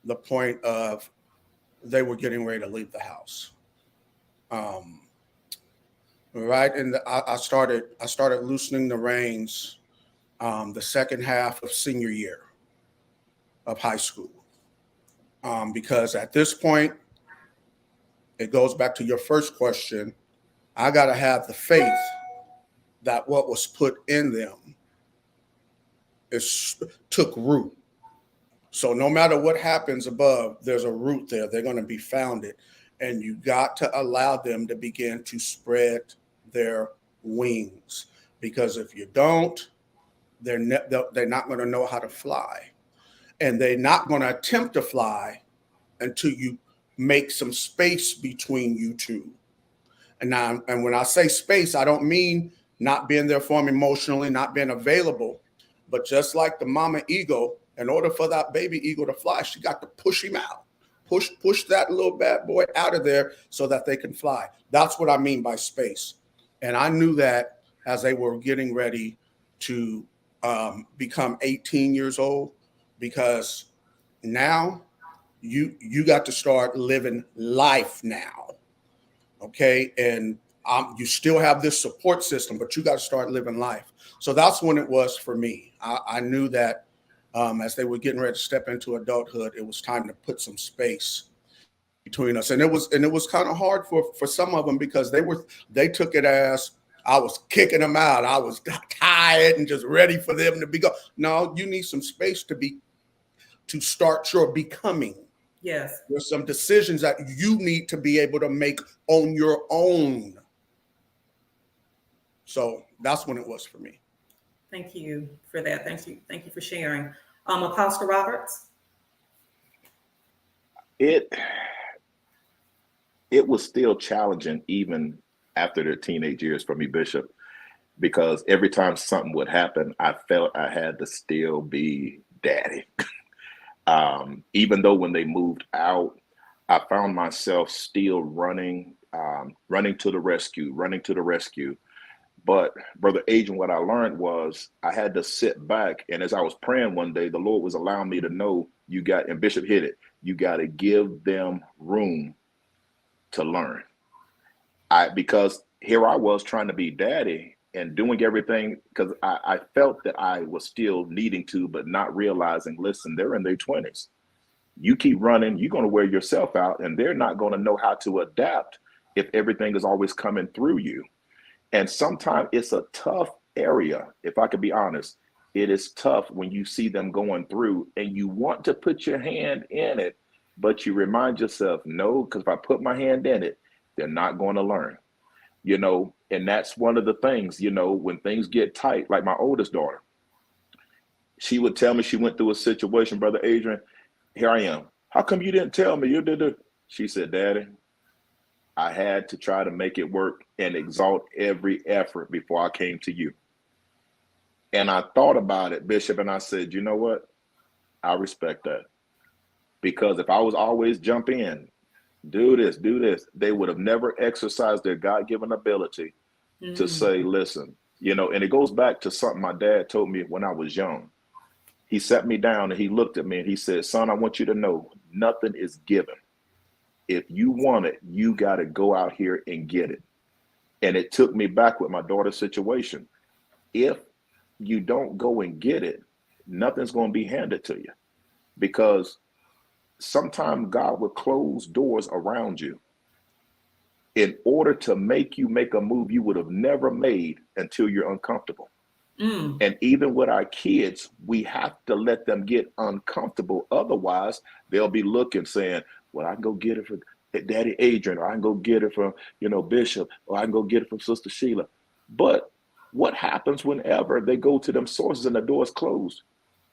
the point of they were getting ready to leave the house. Right, and I started loosening the reins the second half of senior year of high school, because at this point, it goes back to your first question. I got to have the faith that what was put in them took root. So no matter what happens above, there's a root there. They're going to be founded, and you got to allow them to begin to spread their wings. Because if you don't, they're not going to know how to fly, and they're not going to attempt to fly until you make some space between you two. And when I say space, I don't mean not being there for them emotionally, not being available, but just like the mama eagle, in order for that baby eagle to fly, she got to push him out, push that little bad boy out of there so that they can fly. That's what I mean by space. And I knew that as they were getting ready to become 18 years old, because now you got to start living life now. Okay. And you still have this support system, but you got to start living life. So that's when it was for me. I knew that as they were getting ready to step into adulthood, it was time to put some space between us. And it was kind of hard for some of them, because they took it as I was kicking them out. I was tired and just ready for them to be go. No, you need some space to start your becoming. Yes. There's some decisions that you need to be able to make on your own. So that's when it was for me. Thank you for that. Thank you for sharing. Apostle Roberts? It was still challenging even after their teenage years for me, Bishop, because every time something would happen, I felt I had to still be daddy. Even though when they moved out, I found myself still running to the rescue. But Brother Adrian, what I learned was I had to sit back. And as I was praying one day, the Lord was allowing me to know and Bishop hit it, you got to give them room to learn. Because here I was trying to be daddy and doing everything, because I felt that I was still needing to, but not realizing, listen, they're in their 20s. You keep running, you're going to wear yourself out, and they're not going to know how to adapt if everything is always coming through you. And sometimes it's a tough area, if I could be honest. It is tough when you see them going through and you want to put your hand in it, but you remind yourself, no, because if I put my hand in it, they're not going to learn. And that's one of the things, when things get tight, like my oldest daughter, she would tell me she went through a situation, Brother Adrian, here I am. How come you didn't tell me? You did it. She said, Daddy, I had to try to make it work and exalt every effort before I came to you. And I thought about it, Bishop, and I said, you know what? I respect that. Because if I was always jump in, do this, they would have never exercised their God-given ability to say, listen, and it goes back to something my dad told me when I was young. He sat me down and he looked at me and he said, son, I want you to know nothing is given. If you want it, you got to go out here and get it. And it took me back with my daughter's situation. If you don't go and get it, nothing's going to be handed to you, because sometimes God will close doors around you in order to make you make a move you would have never made until you're uncomfortable. And even with our kids, we have to let them get uncomfortable. Otherwise, they'll be looking, saying, well, I can go get it from Daddy Adrian, or I can go get it from, Bishop, or I can go get it from Sister Sheila. But what happens whenever they go to them sources and the door's closed?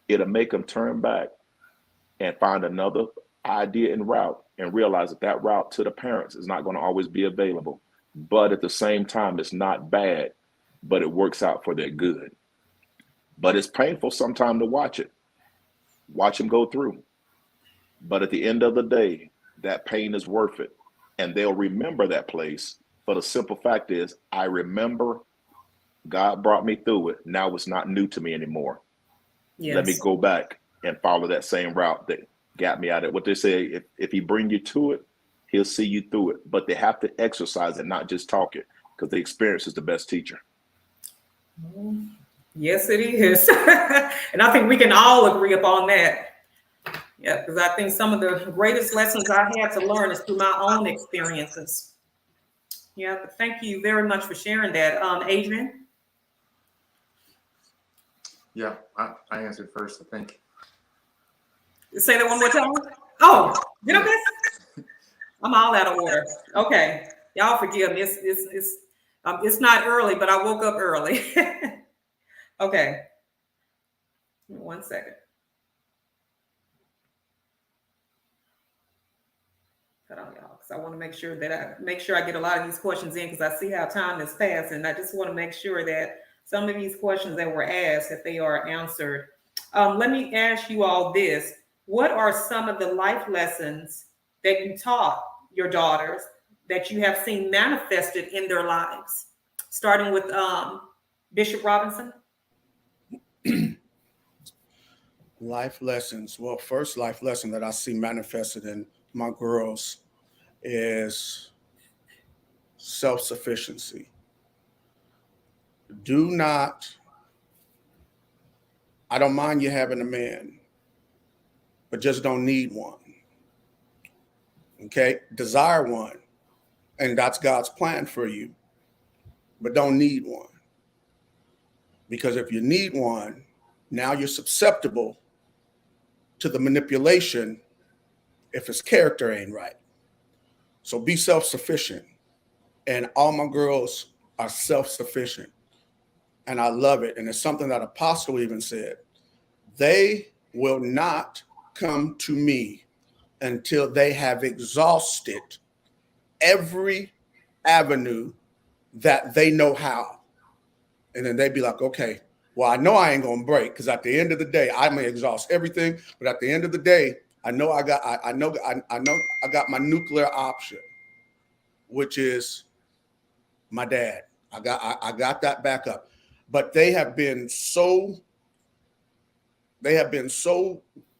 It'll make them turn back and find another idea and route, and realize that route to the parents is not going to always be available. But at the same time, it's not bad, but it works out for their good. But it's painful sometimes to watch them go through. But at the end of the day, that pain is worth it. And they'll remember that place. But the simple fact is, I remember God brought me through it. Now it's not new to me anymore. Yes. Let me go back and follow that same route that got me out of it. What they say, if he bring you to it, he'll see you through it. But they have to exercise it, not just talk it, because the experience is the best teacher. Yes, it is. And I think we can all agree upon that. Yeah, because I think some of the greatest lessons I had to learn is through my own experiences. Yeah, but thank you very much for sharing that. Adrian? Yeah, I answered first, I think. Say that one more time. Oh, did I miss? I'm all out of order. Okay, y'all forgive me. It's not early, but I woke up early. Okay, 1 second. Hold on, y'all, because I want to make sure I get a lot of these questions in, because I see how time is passing, and I just want to make sure that some of these questions that were asked, that they are answered. Let me ask you all this. What are some of the life lessons that you taught your daughters that you have seen manifested in their lives? Starting with Bishop Robinson. Life lessons. Well, first life lesson that I see manifested in my girls is self-sufficiency. I don't mind you having a man, but just don't need one. Okay? Desire one, and that's God's plan for you, but don't need one. Because if you need one, now you're susceptible to the manipulation if his character ain't right. So be self-sufficient. And all my girls are self-sufficient. And I love it. And it's something that Apostle even said. They will not come to me until they have exhausted every avenue that they know how. And then they'd be like, okay, well, I know I ain't gonna break, because at the end of the day, I may exhaust everything, but at the end of the day, I know I got my nuclear option, which is my dad. I got that backup. But they have been so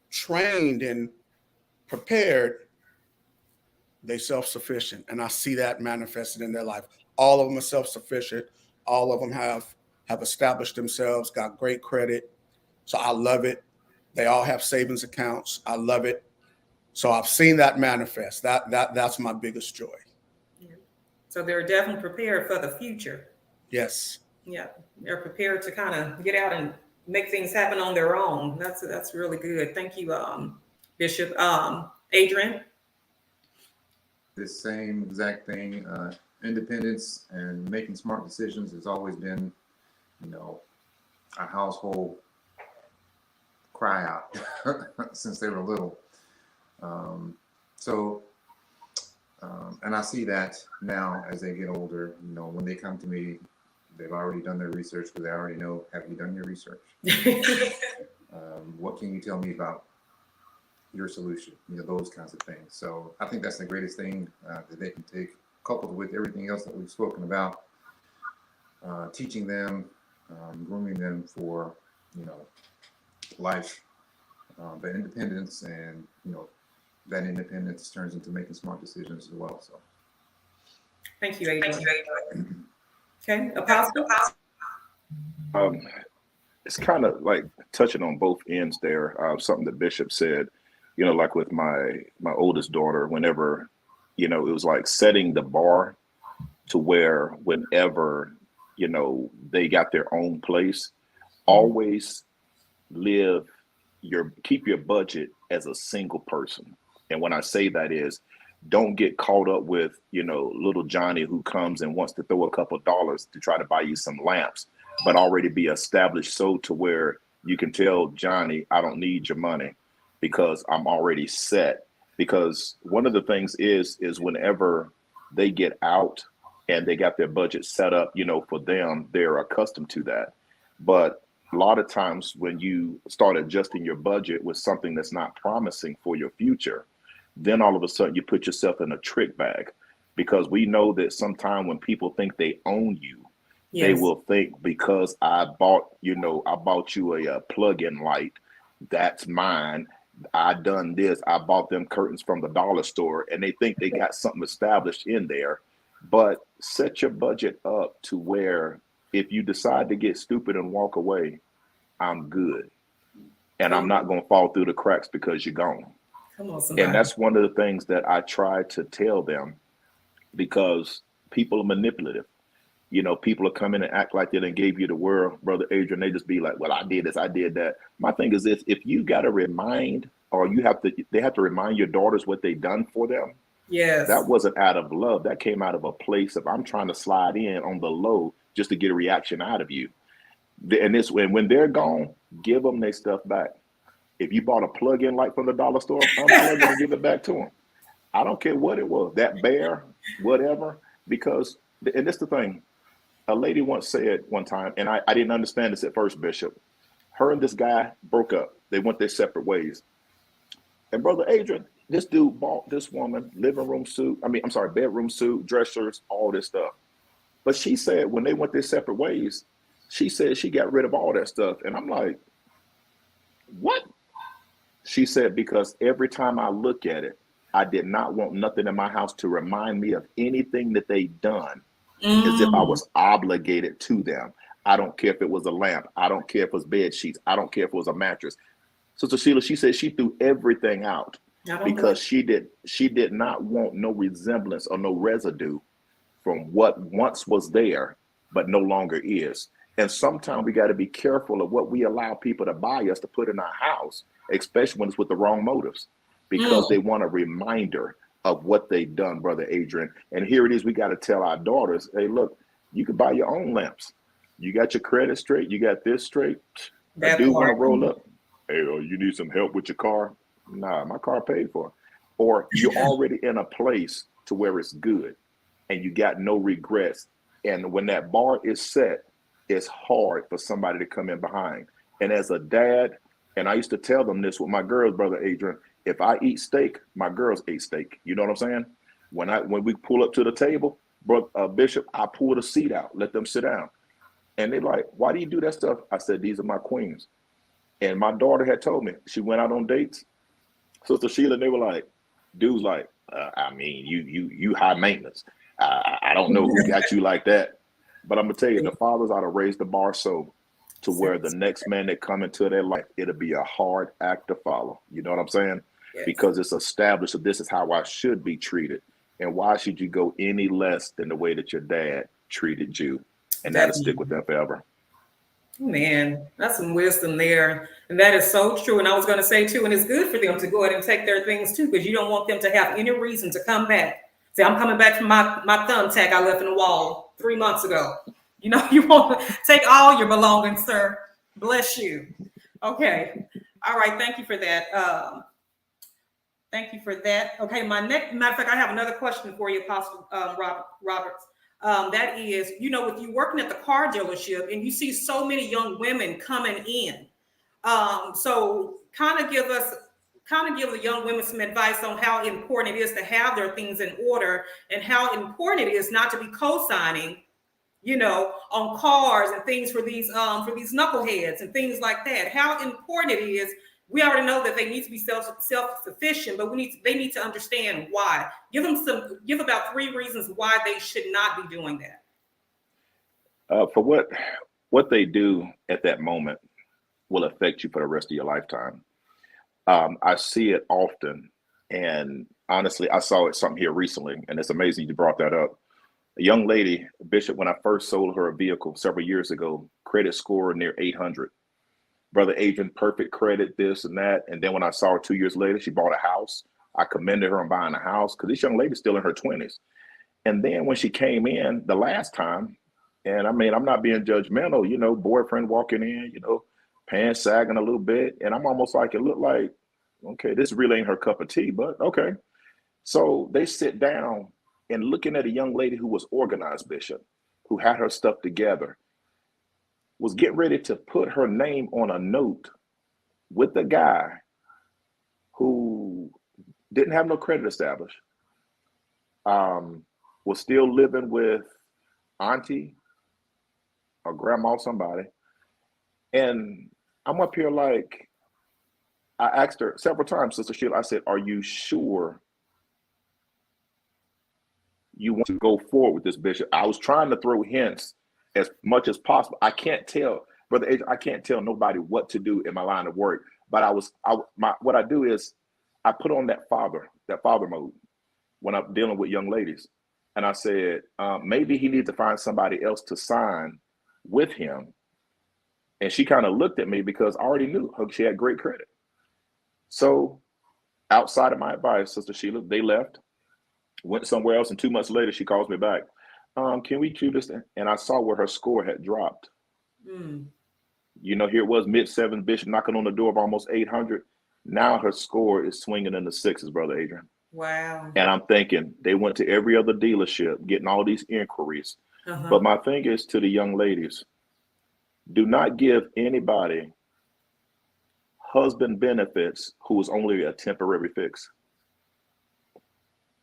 trained and prepared, they self-sufficient. And I see that manifested in their life. All of them are self-sufficient. All of them have established themselves, got great credit. So I love it. They all have savings accounts. I love it. So I've seen that manifest. That's my biggest joy. Yeah. So they're definitely prepared for the future. Yes. Yeah, they're prepared to kind of get out and make things happen on their own. That's really good. Thank you, Bishop. Adrian? This same exact thing, independence and making smart decisions has always been, our household cry out since they were little. And I see that now as they get older, when they come to me, they've already done their research, because they already know, have you done your research? What can you tell me about your solution? Those kinds of things. So I think that's the greatest thing that they can take, coupled with everything else that we've spoken about, teaching them, grooming them for, life, but independence, and, that independence turns into making smart decisions as well. So. Thank you, Adrian. Okay, Apostle. It's kind of like touching on both ends there. Something that Bishop said, like with my oldest daughter, whenever, it was like setting the bar to where whenever, they got their own place, always keep your budget as a single person. And when I say that is, don't get caught up with, little Johnny who comes and wants to throw a couple dollars to try to buy you some lamps, but already be established so to where you can tell Johnny, I don't need your money because I'm already set. Because one of the things is whenever they get out and they got their budget set up, for them, they're accustomed to that. But a lot of times when you start adjusting your budget with something that's not promising for your future, then all of a sudden you put yourself in a trick bag, because we know that sometime when people think they own you, they Yes. will think because I bought you a plug-in light, that's mine. I done this. I bought them curtains from the dollar store, and they think they got something established in there. But set your budget up to where if you decide to get stupid and walk away, I'm good. And I'm not going to fall through the cracks because you're gone. Come on, And somebody. that's one of the things that I try to tell them, because people are manipulative. People are coming and act like they done gave you the world, Brother Adrian. They just be like, well, I did this, I did that. My thing is this: if you got to remind, or they have to remind your daughters what they done for them, that Yes. wasn't out of love. That came out of a place of, I'm trying to slide in on the low just to get a reaction out of you. And this, when they're gone, give them their stuff back. If you bought a plug-in light from the dollar store, unplug it and give it back to them. I don't care what it was, that bear, whatever, because, and that's the thing. A lady once said one time, and I didn't understand this at first, Bishop. Her and this guy broke up. They went their separate ways. And Brother Adrian, this dude bought this woman bedroom suit, dressers, all this stuff. But she said when they went their separate ways, she said she got rid of all that stuff. And I'm like, what? She said, because every time I look at it, I did not want nothing in my house to remind me of anything that they'd done, as if I Mm. was obligated to them. I don't care if it was a lamp. I don't care if it was bed sheets. I don't care if it was a mattress. Sister Sheila, she said she threw everything out I don't blame. because she did not want no resemblance or no residue from what once was there, but no longer is. And sometimes we got to be careful of what we allow people to buy us to put in our house, especially when it's with the wrong motives, because they Mm. want a reminder of what they've done, Brother Adrian. And here it is, we got to tell our daughters, hey, look, you can buy your own lamps. You got your credit straight. You got this straight. A That dude want to part. roll up. Hey, you need some help with your car? Nah, my car paid for. Or you're already in a place to where it's good and you got no regrets. And when that bar is set, it's hard for somebody to come in behind. And as a dad, and I used to tell them this with my girls, Brother Adrian, if I eat steak, my girls ate steak. You know what I'm saying? When we pull up to the table, Bishop, I pull the seat out, let them sit down. And they're like, why do you do that stuff? I said, these are my queens. And my daughter had told me, she went out on dates. Sister Sheila, and they were like, dudes like, you high maintenance. I don't know who got you like that. But I'm going to tell you, the fathers ought to raise the bar so to where the next man that come into their life, it'll be a hard act to follow. You know what I'm saying? Yes. Because it's established that this is how I should be treated. And why should you go any less than the way that your dad treated you? And that'll stick with them forever. Man, that's some wisdom there. And that is so true. And I was going to say, too, and it's good for them to go ahead and take their things, too, because you don't want them to have any reason to come back. Say, I'm coming back from my thumbtack I left in the wall 3 months ago. You know, you want to take all your belongings, sir. Bless you. Okay. All right. Thank you for that. Thank you for that. Okay. Matter of fact, I have another question for you, Apostle Roberts. That is, with you working at the car dealership and you see so many young women coming in. So kind of give the young women some advice on how important it is to have their things in order and how important it is not to be co-signing, on cars and things for these knuckleheads and things like that. How important it is. We already know that they need to be self-sufficient, but they need to understand why. Give about 3 reasons why they should not be doing that. For what they do at that moment will affect you for the rest of your lifetime. I see it often, and honestly, I saw something here recently, and it's amazing you brought that up. A young lady, Bishop, when I first sold her a vehicle several years ago, credit score near 800. Brother Adrian, perfect credit, this and that. And then when I saw her 2 years later, she bought a house. I commended her on buying a house because this young lady's still in her 20s. And then when she came in the last time, and I mean, I'm not being judgmental, boyfriend walking in, pants sagging a little bit. And I'm almost like, it looked like, okay, this really ain't her cup of tea, but okay. So they sit down and looking at a young lady who was organized, Bishop, who had her stuff together, was getting ready to put her name on a note with the guy who didn't have no credit established. Was still living with auntie or grandma or somebody. And I'm up here like, I asked her several times, Sister Sheila, I said, are you sure you want to go forward with this, Bishop? I was trying to throw hints as much as possible. I can't tell, Brother Adrian, I can't tell nobody what to do in my line of work. But what I do is I put on that father mode when I'm dealing with young ladies. And I said, maybe he needs to find somebody else to sign with him. And she kind of looked at me because I already knew she had great credit. So outside of my advice, Sister Sheila, they left, went somewhere else. And 2 months later, she calls me back. Can we do this? And I saw where her score had dropped. You know, here it was mid-7s, Bishop knocking on the door of almost 800. Now her score is swinging in the 6s, Brother Adrian. Wow. And I'm thinking they went to every other dealership getting all these inquiries. But my thing is to the young ladies, do not give anybody husband benefits who is only a temporary fix.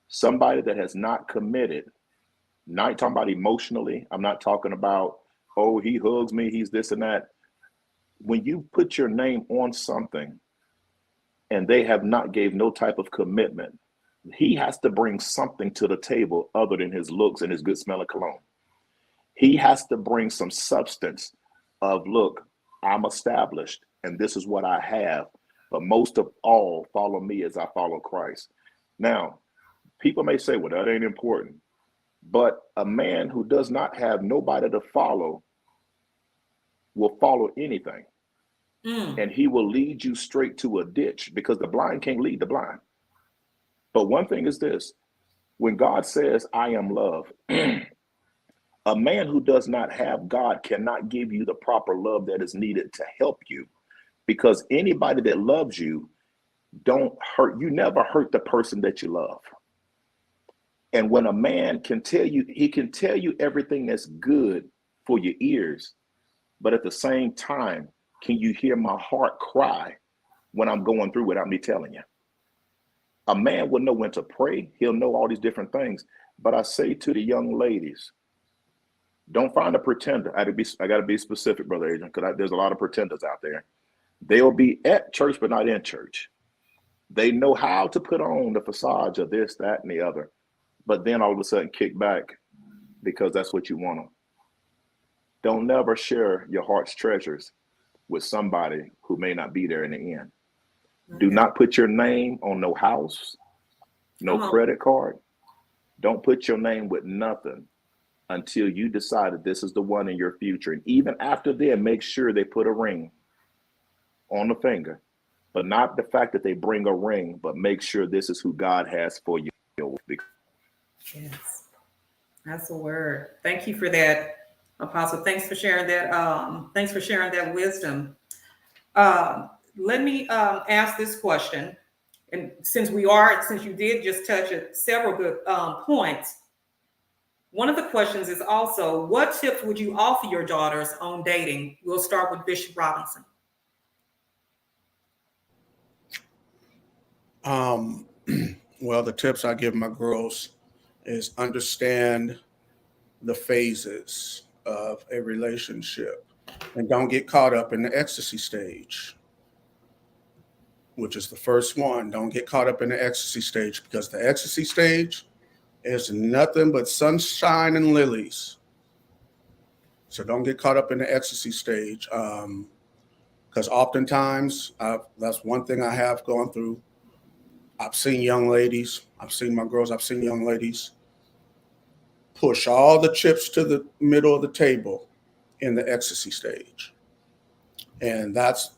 Somebody that has not committed, not talking about emotionally. I'm not talking about, oh, he hugs me, he's this and that. When you put your name on something and they have not gave no type of commitment, he has to bring something to the table other than his looks and his good smell of cologne. He has to bring some substance of, look, I'm established and this is what I have. But most of all, follow me as I follow Christ. Now, people may say, well, that ain't important. But a man who does not have nobody to follow will follow anything. And he will lead you straight to a ditch because the blind can't lead the blind. But one thing is this, when God says, I am love, a man who does not have God cannot give you the proper love that is needed to help you, because anybody that loves you don't hurt. You never hurt the person that you love. And when a man can tell you, he can tell you everything that's good for your ears, but at the same time, can you hear my heart cry when I'm going through without me telling you? A man will know when to pray. He'll know all these different things. But I say to the young ladies, don't find a pretender. I got to be specific, Brother Adrian, because there's a lot of pretenders out there. They'll be at church, but not in church. They know how to put on the facade of this, that, and the other, but then all of a sudden kick back because that's what you want them. Don't never share your heart's treasures with somebody who may not be there in the end. Do not put your name on no house, no credit card. Don't put your name with nothing until you decide that this is the one in your future. And even after then, make sure they put a ring on the finger, but not the fact that they bring a ring, but make sure this is who God has for you. Yes, that's a word. Thank you for that, Apostle. Thanks for sharing that. Thanks for sharing that wisdom. Let me ask this question, and since you did just touch several good points, one of the questions is also, what tips would you offer your daughters on dating? We'll start with Bishop Robinson. Well, the tips I give my girls is understand the phases of a relationship and don't get caught up in the ecstasy stage, which is the first one. Don't get caught up in the ecstasy stage, because the ecstasy stage is nothing but sunshine and lilies. So don't get caught up in the ecstasy stage, because oftentimes that's one thing I have gone through. I've seen young ladies, I've seen young ladies push all the chips to the middle of the table in the ecstasy stage. And that's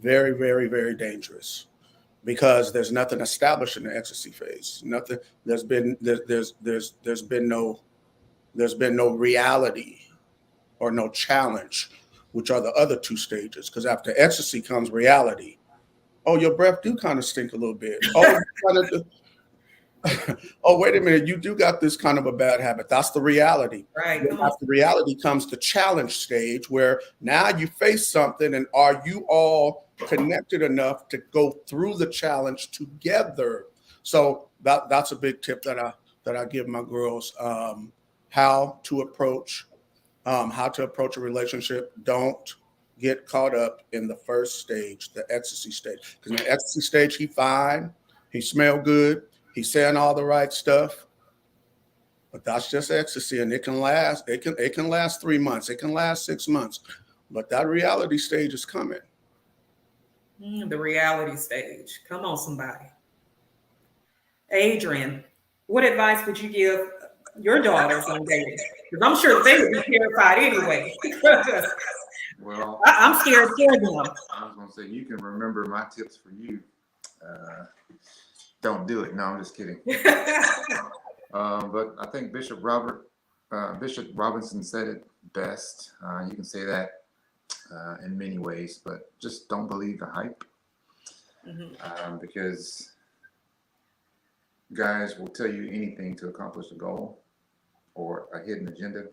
very, very, very dangerous, because there's nothing established in the ecstasy phase. Nothing, there's been no reality or no challenge, which are the other two stages. Because after ecstasy comes reality. Oh, your breath do kind of stink a little bit. Oh, oh, wait a minute, you do got this kind of a bad habit. That's the reality. Right. After reality comes the challenge stage, where now you face something, and are you all connected enough to go through the challenge together So that's a big tip that I give my girls. How to approach a relationship. Don't get caught up in the first stage, the ecstasy stage. Because in the ecstasy stage, he fine, he smell good, he's saying all the right stuff. But that's just ecstasy, and it can last. It can last 3 months. It can last 6 months. But that reality stage is coming. The reality stage. Come on, somebody. Adrian, what advice would you give your daughters on dating? Because I'm sure they would be terrified anyway. Well, I'm scared for them. I was going to say, you can remember my tips for you. Don't do it. No, I'm just kidding. But I think Bishop Robinson said it best. You can say that in many ways, but just don't believe the hype. Because guys will tell you anything to accomplish a goal or a hidden agenda.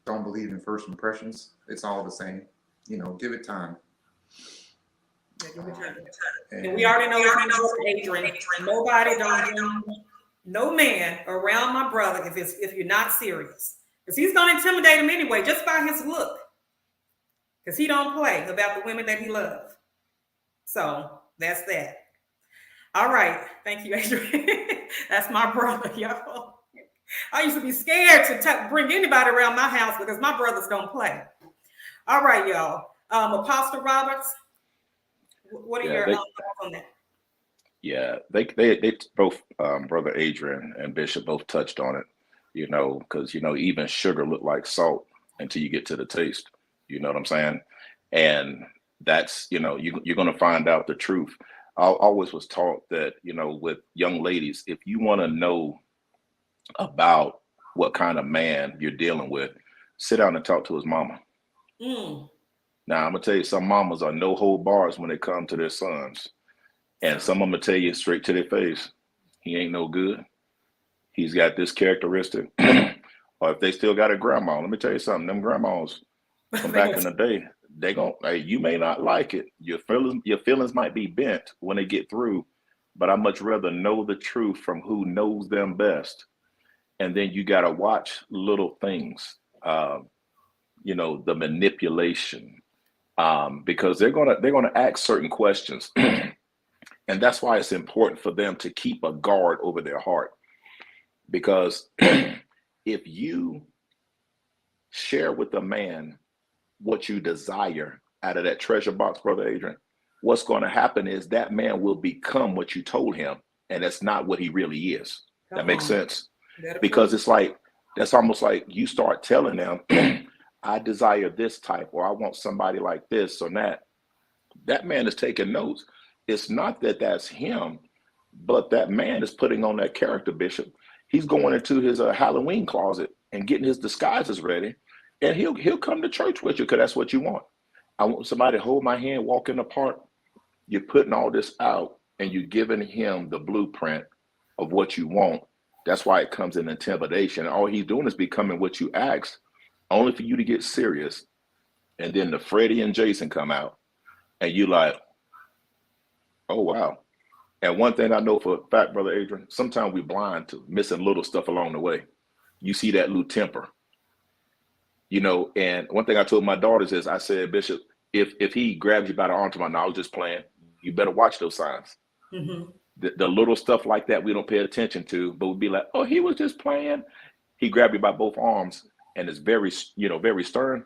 Don't believe in first impressions. It's all the same. Give it time. And we already know Adrian. Nobody don't no man around my brother if you're not serious. Because he's gonna intimidate him anyway, just by his look. Because he don't play about the women that he loves. So that's that. All right. Thank you, Adrian. That's my brother, y'all. I used to be scared to bring anybody around my house because my brothers don't play. All right, y'all. Apostle Roberts, what are your thoughts on that? Yeah, they both, Brother Adrian and Bishop both touched on it, because, even sugar look like salt until you get to the taste. You know what I'm saying? And that's, you're going to find out the truth. I always was taught that, with young ladies, if you want to know about what kind of man you're dealing with, sit down and talk to his mama. Now, I'm going to tell you, some mamas are no hold bars when they come to their sons. And some of them will tell you straight to their face, he ain't no good. He's got this characteristic. Or if they still got a grandma, let me tell you something, them grandmas from back in the day, you may not like it. Your feelings might be bent when they get through, but I much rather know the truth from who knows them best. And then you got to watch little things, the manipulation, because they're gonna ask certain questions. And that's why it's important for them to keep a guard over their heart. Because if you share with a man what you desire out of that treasure box, Brother Adrian, what's going to happen is that man will become what you told him, and that's not what he really is. That makes sense? Because it's like, that's almost like you start telling them, I desire this type, or I want somebody like this or that. That man is taking notes. It's not that that's him, but that man is putting on that character, Bishop. He's going into his Halloween closet and getting his disguises ready, and he'll come to church with you because that's what you want. I want somebody to hold my hand, walk in the park. You're putting all this out, and you're giving him the blueprint of what you want. That's why it comes in intimidation. All he's doing is becoming what you asked, only for you to get serious. And then the Freddie and Jason come out, and you like, oh, wow. And one thing I know for a fact, Brother Adrian, sometimes we're blind to missing little stuff along the way. You see that little temper, and one thing I told my daughters is, I said, Bishop, if he grabs you by the arm tomorrow, I was just playing, you better watch those signs. The little stuff like that we don't pay attention to, but we'd be like, oh, he was just playing. He grabbed you by both arms and is very, very stern.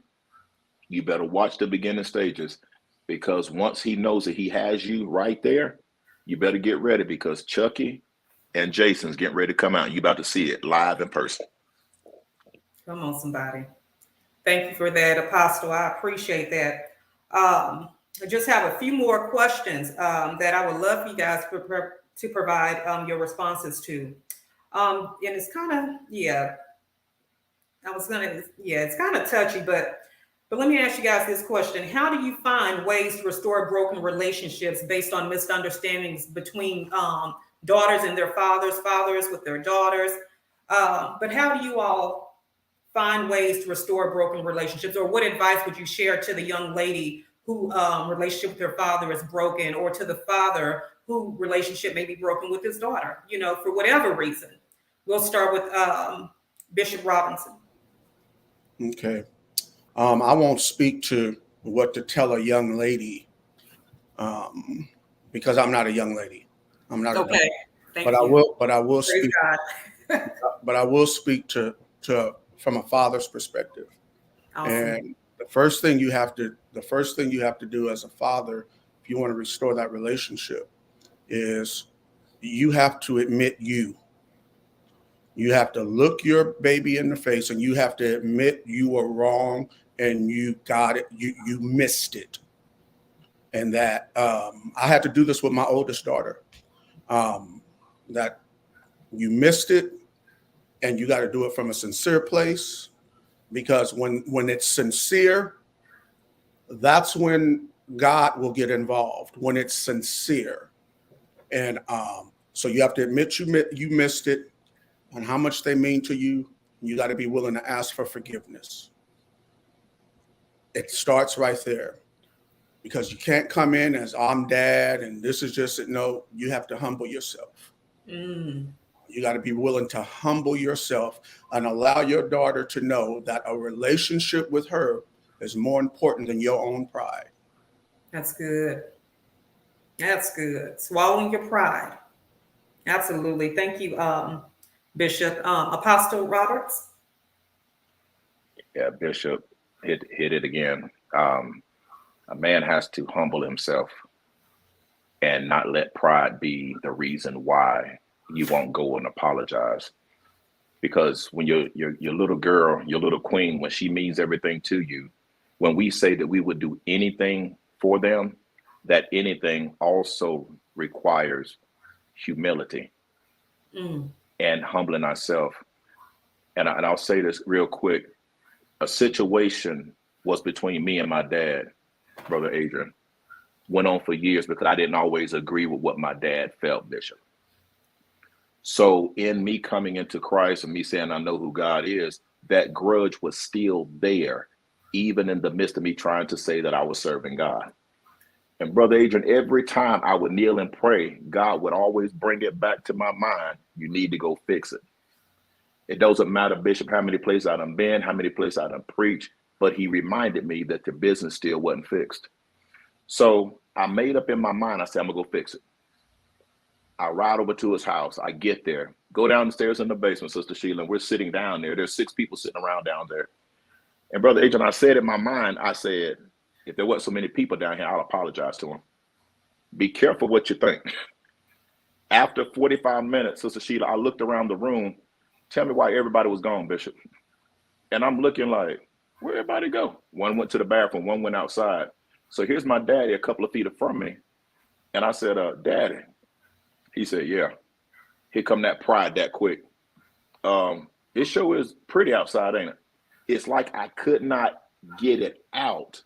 You better watch the beginning stages, because once he knows that he has you right there, you better get ready, because Chucky and Jason's getting ready to come out. You about to see it live in person. Come on, somebody. Thank you for that, Apostle. I appreciate that. I just have a few more questions that I would love for you guys to provide your responses to. And it's kind of, it's kind of touchy, but let me ask you guys this question. How do you find ways to restore broken relationships based on misunderstandings between daughters and their fathers, fathers with their daughters? But how do you all find ways to restore broken relationships? Or what advice would you share to the young lady who relationship with their father is broken, or to the father who relationship may be broken with his daughter, for whatever reason. We'll start with Bishop Robinson. Okay. I won't speak to what to tell a young lady because I'm not a young lady. I'm not. Okay. Thank But you. I will Praise speak. God. But I will speak to from a father's perspective. Awesome. And the first thing you have to do as a father, if you want to restore that relationship, is you have to admit you. You have to look your baby in the face and you have to admit you were wrong and you got it. You missed it. And that I had to do this with my oldest daughter. That you missed it, and you got to do it from a sincere place, because when it's sincere, that's when God will get involved. When it's sincere, and so you have to admit you missed it, and how much they mean to you. You got to be willing to ask for forgiveness. It starts right there, because you can't come in as I'm dad and this is just it. No, you have to humble yourself. You got to be willing to humble yourself and allow your daughter to know that a relationship with her is more important than your own pride. That's good. That's good. Swallowing your pride. Absolutely. Thank you, Bishop. Apostle Roberts. Yeah, Bishop hit it again. A man has to humble himself and not let pride be the reason why you won't go and apologize. Because when your little girl, your little queen, when she means everything to you, when we say that we would do anything for them, that anything also requires humility and humbling ourselves. And I'll say this real quick. A situation was between me and my dad, Brother Adrian. Went on for years because I didn't always agree with what my dad felt, Bishop. So in me coming into Christ and me saying I know who God is, that grudge was still there, even in the midst of me trying to say that I was serving God. And Brother Adrian, every time I would kneel and pray, God would always bring it back to my mind. You need to go fix it. It doesn't matter, Bishop, how many places I done been, how many places I done preached, but he reminded me that the business still wasn't fixed. So I made up in my mind, I said, I'm gonna go fix it. I ride over to his house. I get there, go down the stairs in the basement, Sister Sheila, and we're sitting down there. There's 6 people sitting around down there. And Brother Adrian, I said in my mind, I said, if there wasn't so many people down here, I'll apologize to him. Be careful what you think. After 45 minutes, Sister Sheila, I looked around the room. Tell me why everybody was gone, Bishop. And I'm looking like, where'd everybody go? One went to the bathroom, one went outside. So here's my daddy a couple of feet from me. And I said, Daddy. He said, yeah. Here come that pride that quick. It sure is pretty outside, ain't it? It's like I could not get it out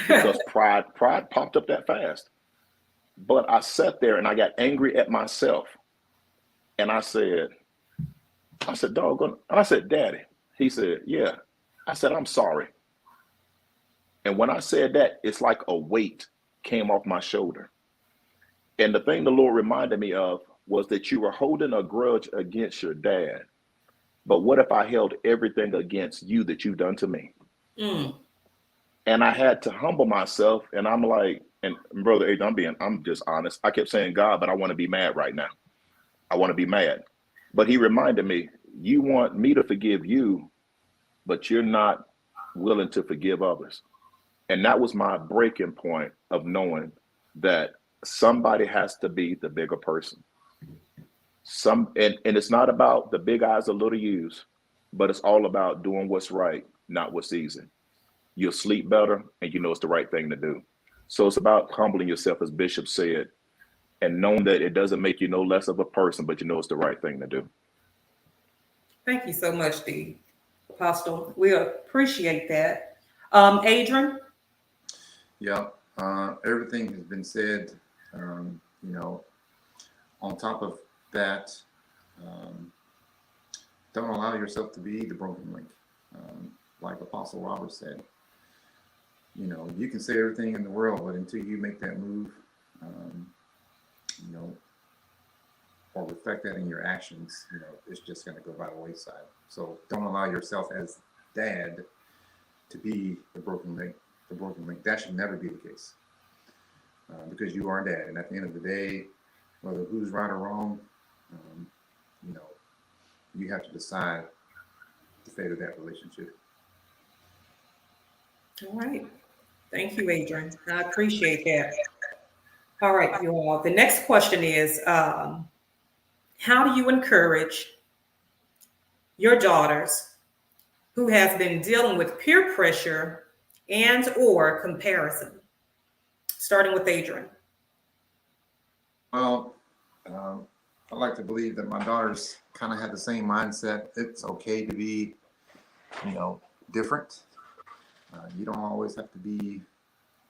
because pride popped up that fast. But I sat there and I got angry at myself. And I said, doggone. And I said, Daddy. He said, yeah. I said, I'm sorry. And when I said that, it's like a weight came off my shoulder. And the thing the Lord reminded me of was that you were holding a grudge against your dad. But what if I held everything against you that you've done to me? And I had to humble myself. And I'm like, and Brother Adrian, I'm just honest. I kept saying, God, but I want to be mad right now. I want to be mad. But he reminded me, you want me to forgive you, but you're not willing to forgive others. And that was my breaking point of knowing that somebody has to be the bigger person. And it's not about the big eyes or little U's, but it's all about doing what's right, not what's easy. You'll sleep better and you know it's the right thing to do. So it's about humbling yourself, as Bishop said, and knowing that it doesn't make you no less of a person, but you know it's the right thing to do. Thank you so much, the Apostle. We appreciate that. Adrian? Yeah, everything has been said. On top of that, don't allow yourself to be the broken link, like Apostle Robert said. you know, you can say everything in the world, but until you make that move, you know, or reflect that in your actions, you know, it's just going to go by the wayside. So don't allow yourself as dad to be the broken link. The broken link. That should never be the case, because you are dad, and at the end of the day, whether who's right or wrong, you know, you have to decide the fate of that relationship. All right. Thank you, Adrian. I appreciate that. All right, you all. The next question is, how do you encourage your daughters who has been dealing with peer pressure and or comparison? Starting with Adrian. Well, I like to believe that my daughters kind of had the same mindset. It's okay to be, you know, different. You don't always have to be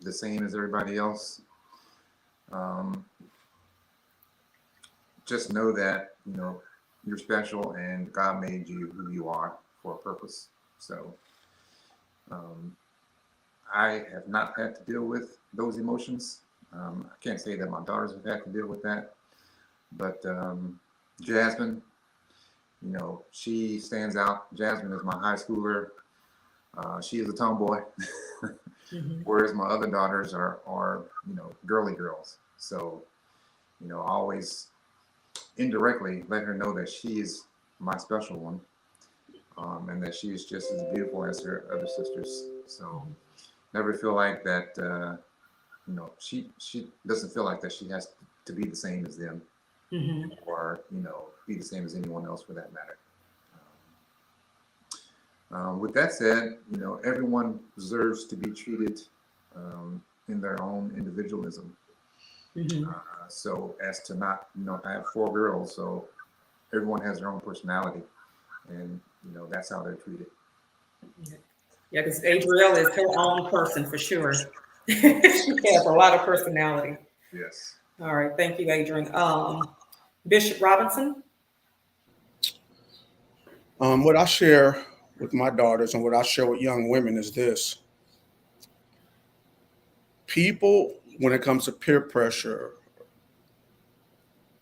the same as everybody else. Just know that, you know, you're special and God made you who you are for a purpose. So I have not had to deal with those emotions. I can't say that my daughters have had to deal with that, but Jasmine, you know, she stands out. Jasmine is my high schooler. She is a tomboy, whereas my other daughters are, you know, girly girls. So, you know, always indirectly let her know that she is my special one, and that she is just as beautiful as her other sisters. So never feel like that, you know, she doesn't feel like that she has to be the same as them, or, you know, be the same as anyone else for that matter. With that said, you know, everyone deserves to be treated in their own individualism. So as to not, you know, I have 4 girls, so everyone has their own personality, and, you know, that's how they're treated. Yeah, because Adrielle is her own person for sure. She has a lot of personality. Yes. All right, thank you, Adrian. Bishop Robinson. What I share with my daughters and what I share with young women is this. People, when it comes to peer pressure,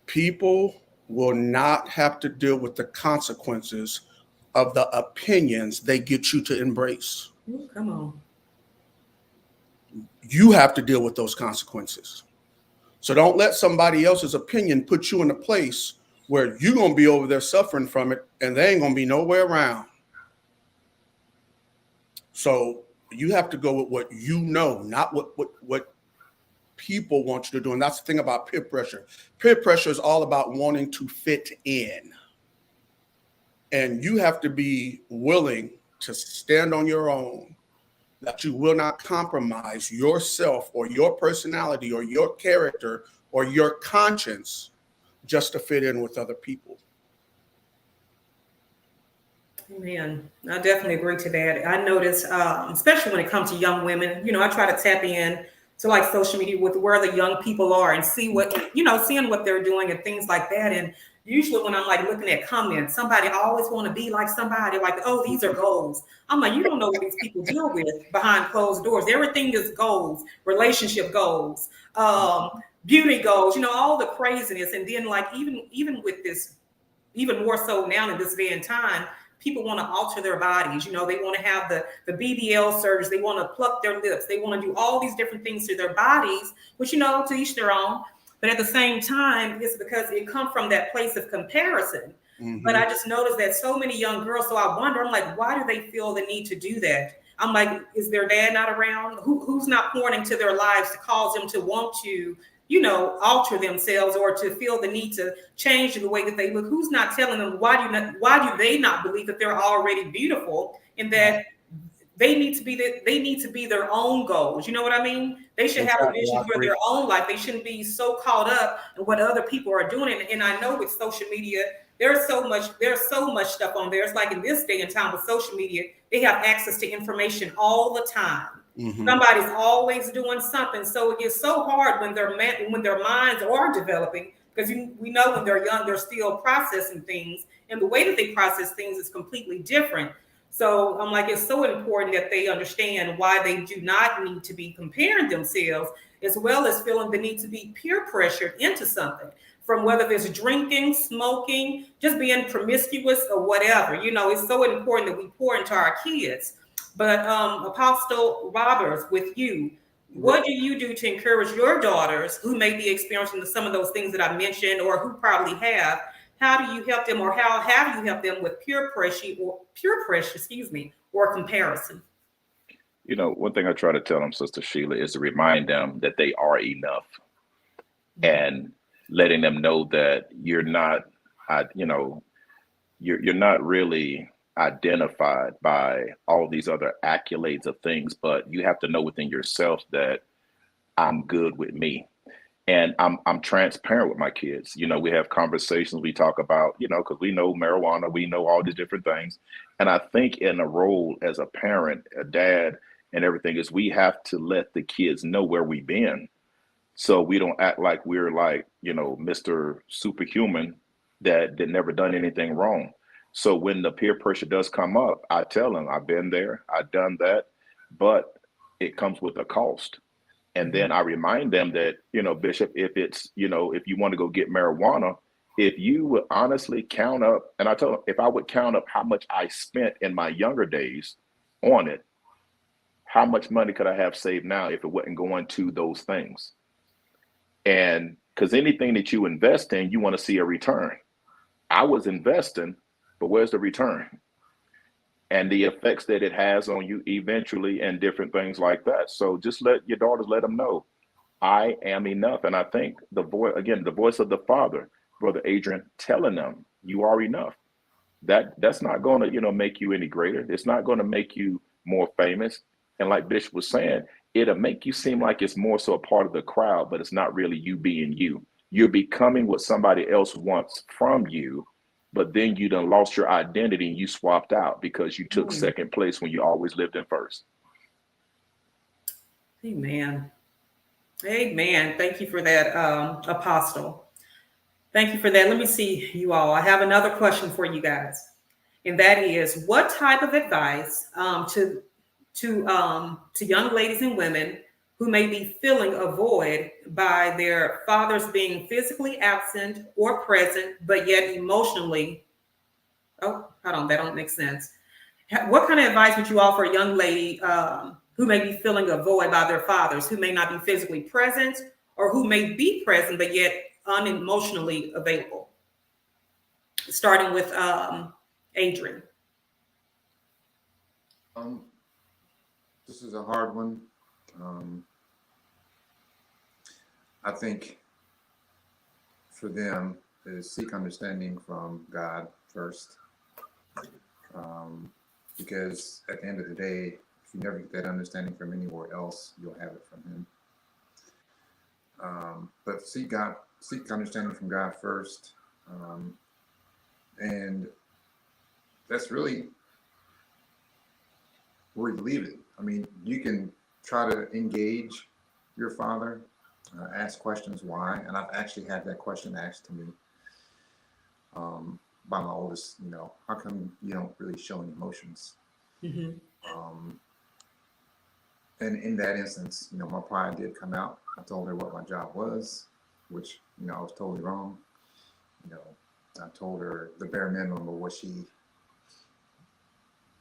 people will not have to deal with the consequences of the opinions they get you to embrace. Ooh, come on. You have to deal with those consequences. So don't let somebody else's opinion put you in a place where you're going to be over there suffering from it and they ain't going to be nowhere around. So you have to go with what you know, not what people want you to do. And that's the thing about peer pressure. Peer pressure is all about wanting to fit in. And you have to be willing to stand on your own, that you will not compromise yourself or your personality or your character or your conscience just to fit in with other people. Man, I definitely agree to that. I notice, especially when it comes to young women, you know, I try to tap in to like social media with where the young people are and see what, you know, seeing what they're doing and things like that. And usually when I'm like looking at comments, somebody always want to be like somebody like, oh, these are goals. I'm like, you don't know what these people deal with behind closed doors. Everything is goals, relationship goals, beauty goals, you know, all the craziness. And then like, even with this, even more so now in this day and time, people want to alter their bodies. You know, they want to have the BBL surgery. They want to pluck their lips. They want to do all these different things to their bodies, which, you know, to each their own. But at the same time, it's because it comes from that place of comparison. But I just noticed that so many young girls, so I wonder, I'm like, why do they feel the need to do that? I'm like, is their dad not around? Who's not pouring into their lives to cause them to want to, you know, alter themselves or to feel the need to change the way that they look? Who's not telling them why do they not believe that they're already beautiful and that they need to be their own goals? You know what I mean? They should have a vision for their own life. They shouldn't be so caught up in what other people are doing. And I know with social media, there's so much stuff on there. It's like in this day and time with social media, they have access to information all the time. Somebody's always doing something. So it gets so hard when their minds are developing, because we know when they're young, they're still processing things, and the way that they process things is completely different. So I'm like, it's so important that they understand why they do not need to be comparing themselves, as well as feeling the need to be peer pressured into something, from whether it's drinking, smoking, just being promiscuous or whatever. It's so important that we pour into our kids. But Apostle Roberts, with you, what do you do to encourage your daughters who may be experiencing some of those things that I mentioned, or who probably have? How do you help them, or how have you helped them with peer pressure, or comparison? One thing I try to tell them, Sister Sheila, is to remind them that they are enough, and letting them know that you're not, you're not really identified by all these other accolades of things, but you have to know within yourself that I'm good with me. And I'm transparent with my kids. We have conversations, we talk about, because we know marijuana, we know all these different things. And I think in a role as a parent, a dad, and everything, is we have to let the kids know where we've been. So we don't act like we're like, Mr. Superhuman that never done anything wrong. So when the peer pressure does come up, I tell them I've been there, I've done that, but it comes with a cost. And then I remind them that, Bishop, if it's, if you want to go get marijuana, if you would honestly count up, and I tell them, if I would count up how much I spent in my younger days on it, how much money could I have saved now if it wasn't going to those things? And because anything that you invest in, you want to see a return. I was investing, but where's the return? And the effects that it has on you eventually, and different things like that. So just let your daughters, let them know, I am enough. And I think the voice of the Father, Brother Adrian, telling them you are enough. That's not going to, make you any greater. It's not going to make you more famous. And like Bishop was saying, it'll make you seem like it's more so a part of the crowd, but it's not really you being you. You're becoming what somebody else wants from you. But then you done lost your identity and you swapped out because you took second place when you always lived in first. Amen. Amen. Thank you for that, Apostle. Thank you for that. Let me see, you all. I have another question for you guys, and that is, what type of advice to young ladies and women who may be filling a void by their fathers being physically absent or present, but yet emotionally, hold on, that don't make sense. What kind of advice would you offer a young lady who may be filling a void by their fathers, who may not be physically present, or who may be present, but yet unemotionally available? Starting with Adrian. This is a hard one. I think for them is seek understanding from God first, because at the end of the day, if you never get that understanding from anywhere else, you'll have it from Him. But seek understanding from God first, and that's really where you leave it. I mean, you can try to engage your father, ask questions why, and I've actually had that question asked to me by my oldest. How come you don't really show any emotions? Mm-hmm. And in that instance, my pride did come out. I told her what my job was, which I was totally wrong. I told her the bare minimum of what she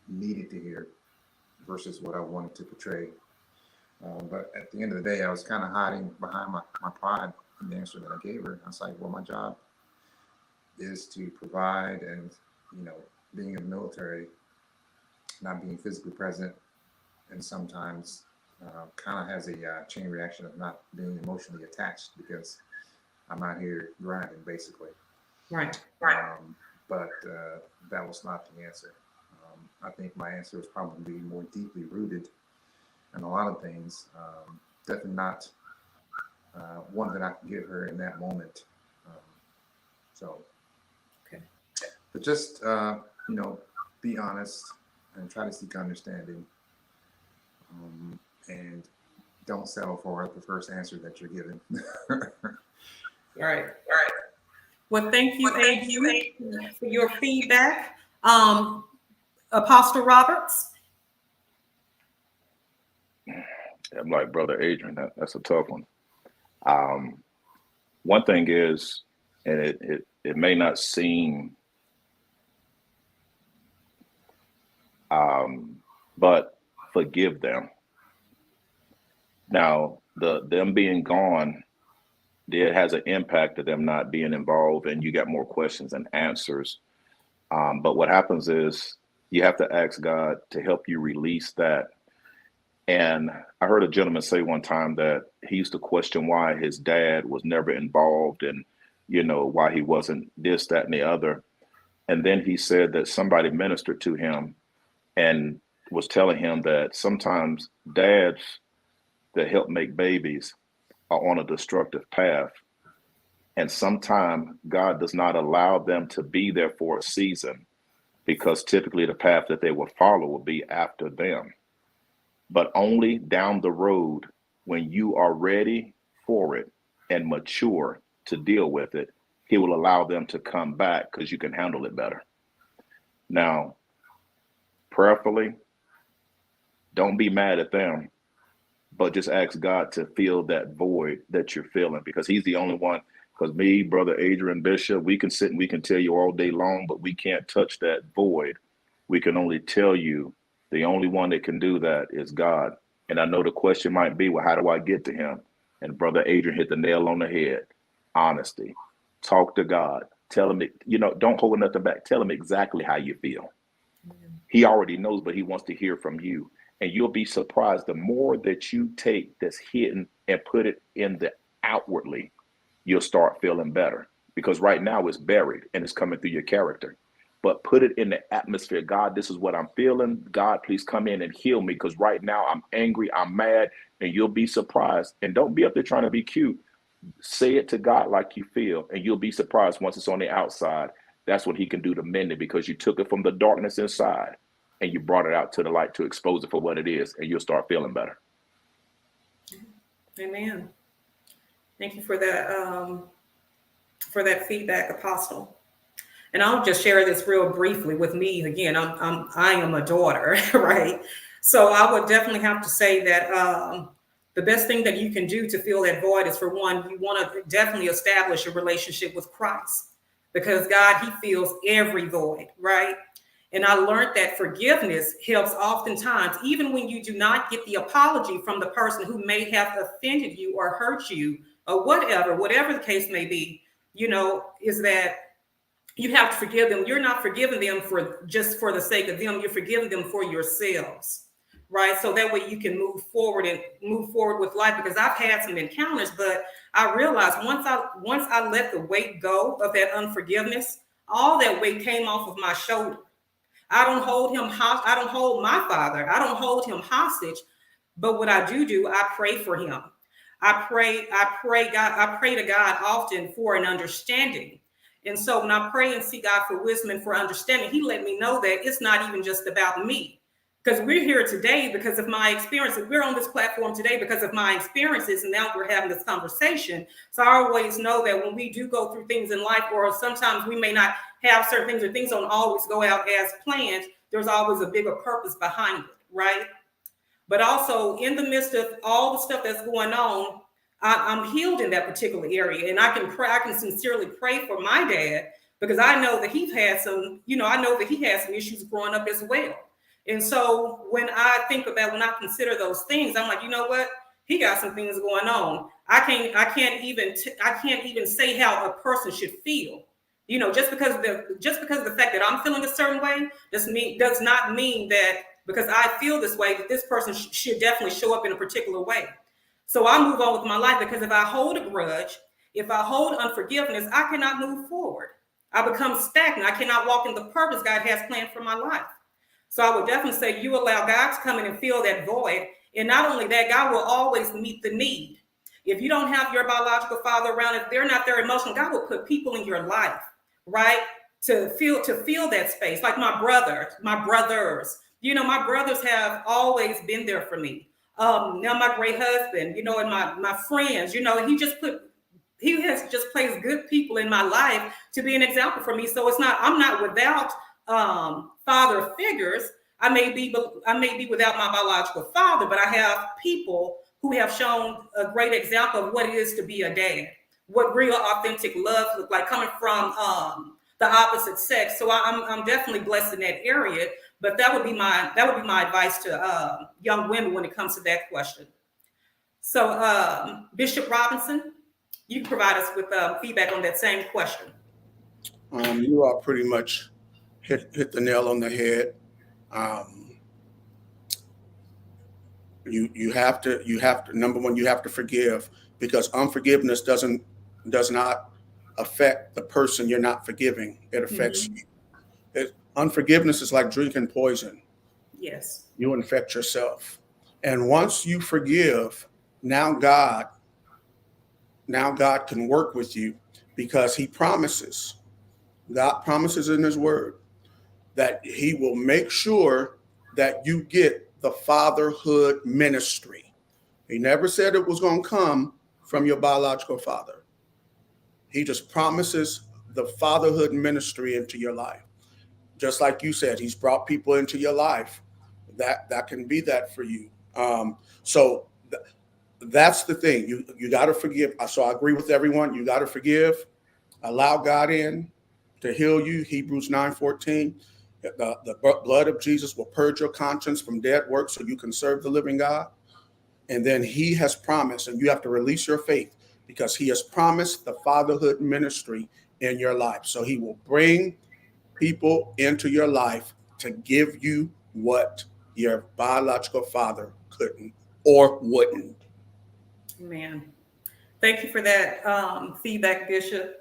needed to hear versus what I wanted to portray. But at the end of the day, I was kind of hiding behind my pride in the answer that I gave her. I was like, well, my job is to provide, and, being in the military, not being physically present, and sometimes kind of has a chain reaction of not being emotionally attached because I'm out here grinding, basically. Right. But that was not the answer. I think my answer was probably more deeply rooted in a lot of things. Definitely not one that I could give her in that moment. Okay. But just be honest and try to seek understanding, and don't settle for the first answer that you're given. Right. Well, thank you, Adrian, for your feedback. Apostle Roberts? I'm like Brother Adrian. That's a tough one. One thing is, and it may not seem, but forgive them. Now, them being gone, it has an impact of them not being involved, and you got more questions and answers. But what happens is you have to ask God to help you release that. And I heard a gentleman say one time that he used to question why his dad was never involved and, why he wasn't this, that, and the other. And then he said that somebody ministered to him and was telling him that sometimes dads that help make babies are on a destructive path. And sometimes God does not allow them to be there for a season because typically the path that they will follow will be after them. But only down the road, when you are ready for it and mature to deal with it, he will allow them to come back because you can handle it better. Now, prayerfully, don't be mad at them, but just ask God to fill that void that you're feeling, because he's the only one. Because me, Brother Adrian, Bishop, we can sit and we can tell you all day long, but we can't touch that void. We can only tell you the only one that can do that is God. And I know the question might be, well, how do I get to him? And Brother Adrian hit the nail on the head. Honesty. Talk to God. Tell him, don't hold nothing back. Tell him exactly how you feel. He already knows, but he wants to hear from you. And you'll be surprised, the more that you take that's hidden and put it in the outwardly, you'll start feeling better. Because right now it's buried and it's coming through your character. But put it in the atmosphere. God, this is what I'm feeling. God, please come in and heal me, because right now I'm angry, I'm mad, and you'll be surprised. And don't be up there trying to be cute. Say it to God like you feel, and you'll be surprised once it's on the outside. That's what he can do to mend it, because you took it from the darkness inside and you brought it out to the light to expose it for what it is, and you'll start feeling better. Amen. Thank you for that feedback, Apostle. And I'll just share this real briefly with me. Again, I am a daughter, right? So I would definitely have to say that the best thing that you can do to fill that void is, for one, you want to definitely establish a relationship with Christ, because God, he fills every void, right? And I learned that forgiveness helps oftentimes, even when you do not get the apology from the person who may have offended you or hurt you or whatever the case may be, is that you have to forgive them. You're not forgiving them for the sake of them. You're forgiving them for yourselves, right? So that way you can move forward with life. Because I've had some encounters, but I realized once I let the weight go of that unforgiveness, all that weight came off of my shoulder. I don't hold my father. I don't hold him hostage. But what I do, I pray for him. I pray to God often for an understanding. And so when I pray and see God for wisdom and for understanding, he let me know that it's not even just about me. Because we're here today because of my experiences. We're on this platform today because of my experiences, and now we're having this conversation. So I always know that when we do go through things in life, or sometimes we may not have certain things, or things don't always go out as planned, there's always a bigger purpose behind it, right? But also in the midst of all the stuff that's going on, I'm healed in that particular area. And I can sincerely pray for my dad, because I know that he had some issues growing up as well. And so when I consider those things, I'm like, you know what? He got some things going on. I can't even say how a person should feel. Just because of the fact that I'm feeling a certain way does not mean that because I feel this way that this person should definitely show up in a particular way. So I move on with my life, because if I hold a grudge, if I hold unforgiveness, I cannot move forward. I become stagnant. I cannot walk in the purpose God has planned for my life. So I would definitely say you allow God to come in and fill that void. And not only that, God will always meet the need. If you don't have your biological father around, if they're not there emotional, God will put people in your life, right? To fill that space. Like my brothers. My brothers have always been there for me. Now my great husband, and my friends, he has just placed good people in my life to be an example for me. So I'm not without father figures. I may be without my biological father, but I have people who have shown a great example of what it is to be a dad, what real authentic love looks like coming from the opposite sex. So I'm definitely blessed in that area. But that would be my advice to young women when it comes to that question. So Bishop Robinson, you can provide us with feedback on that same question. You are pretty much hit the nail on the head. You have to number one, you have to forgive, because unforgiveness does not affect the person you're not forgiving. It affects you. Unforgiveness is like drinking poison. Yes. You infect yourself. And once you forgive, now God can work with you, because God promises in his word that he will make sure that you get the fatherhood ministry. He never said it was going to come from your biological father. He just promises the fatherhood ministry into your life. Just like you said, he's brought people into your life that can be that for you. So that's the thing. You got to forgive. So I agree with everyone. You got to forgive. Allow God in to heal you. Hebrews 9:14. The blood of Jesus will purge your conscience from dead works so you can serve the living God. And then he has promised, and you have to release your faith, because he has promised the fatherhood ministry in your life. So he will bring people into your life to give you what your biological father couldn't or wouldn't. Man, thank you for that feedback, Bishop.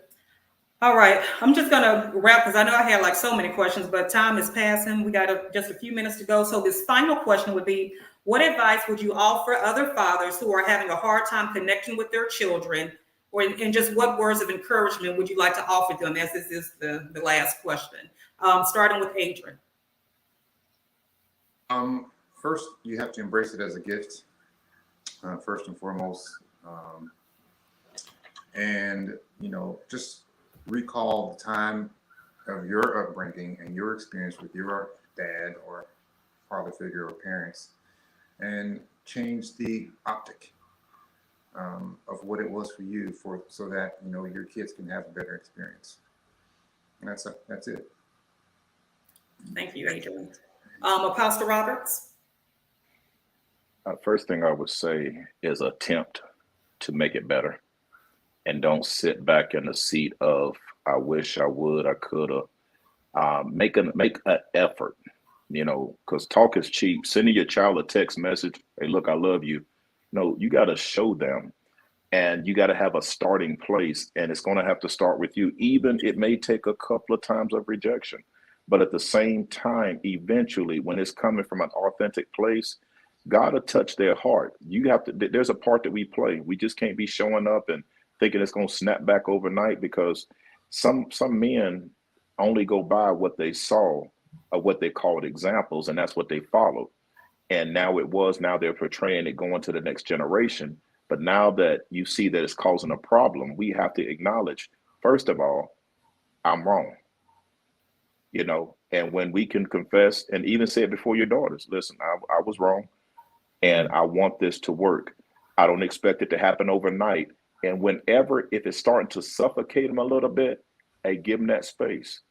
All right, I'm just gonna wrap, because I know I had like so many questions, but time is passing. We got just a few minutes to go. So this final question would be, what advice would you offer other fathers who are having a hard time connecting with their children, and just what words of encouragement would you like to offer them, as this is the last question? Starting with Adrian. First, you have to embrace it as a gift, first and foremost. And, just recall the time of your upbringing and your experience with your dad or father figure or parents, and change the optic of what it was for you, so that your kids can have a better experience. And that's it. Thank you, Adrian. Apostle Roberts. First thing I would say is attempt to make it better, and don't sit back in the seat of I wish I would, I could have. Make an effort, because talk is cheap. Sending your child a text message, hey, look, I love you. No, you got to show them, and you got to have a starting place, and it's going to have to start with you. Even it may take a couple of times of rejection, but at the same time, eventually, when it's coming from an authentic place, God will touch their heart. There's a part that we play. We just can't be showing up and thinking it's going to snap back overnight, because some men only go by what they saw, or what they called examples, and that's what they followed. And now they're portraying it going to the next generation. But now that you see that it's causing a problem, we have to acknowledge, first of all, I'm wrong. And when we can confess and even say it before your daughters, listen, I was wrong, and I want this to work. I don't expect it to happen overnight. And if it's starting to suffocate them a little bit, hey, give them that space,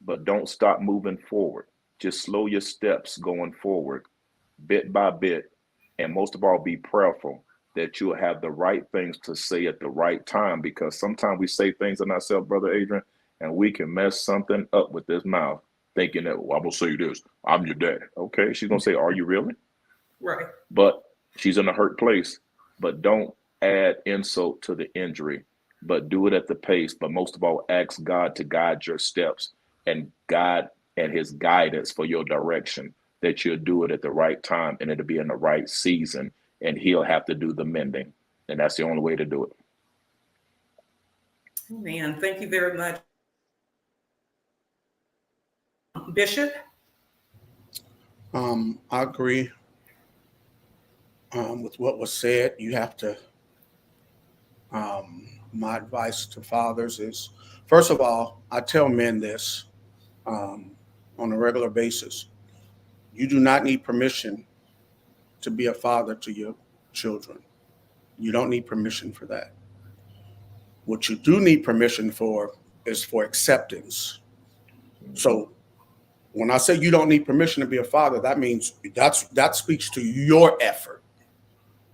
but don't stop moving forward. Just slow your steps going forward, bit by bit. And most of all, be prayerful that you'll have the right things to say at the right time, because sometimes we say things in ourselves, Brother Adrian, and we can mess something up with this mouth, thinking that, well, I'm going to say this, I'm your dad. Okay, she's going to say, are you really? Right. But she's in a hurt place. But don't add insult to the injury, but do it at the pace. But most of all, ask God to guide your steps, and God and his guidance for your direction, that you'll do it at the right time, and it'll be in the right season, and he'll have to do the mending. And that's the only way to do it. Man, thank you very much. Bishop? I agree with what was said. You have to, my advice to fathers is, first of all, I tell men this, on a regular basis. You do not need permission to be a father to your children. You don't need permission for that. What you do need permission for is for acceptance. So when I say you don't need permission to be a father, that means that speaks to your effort,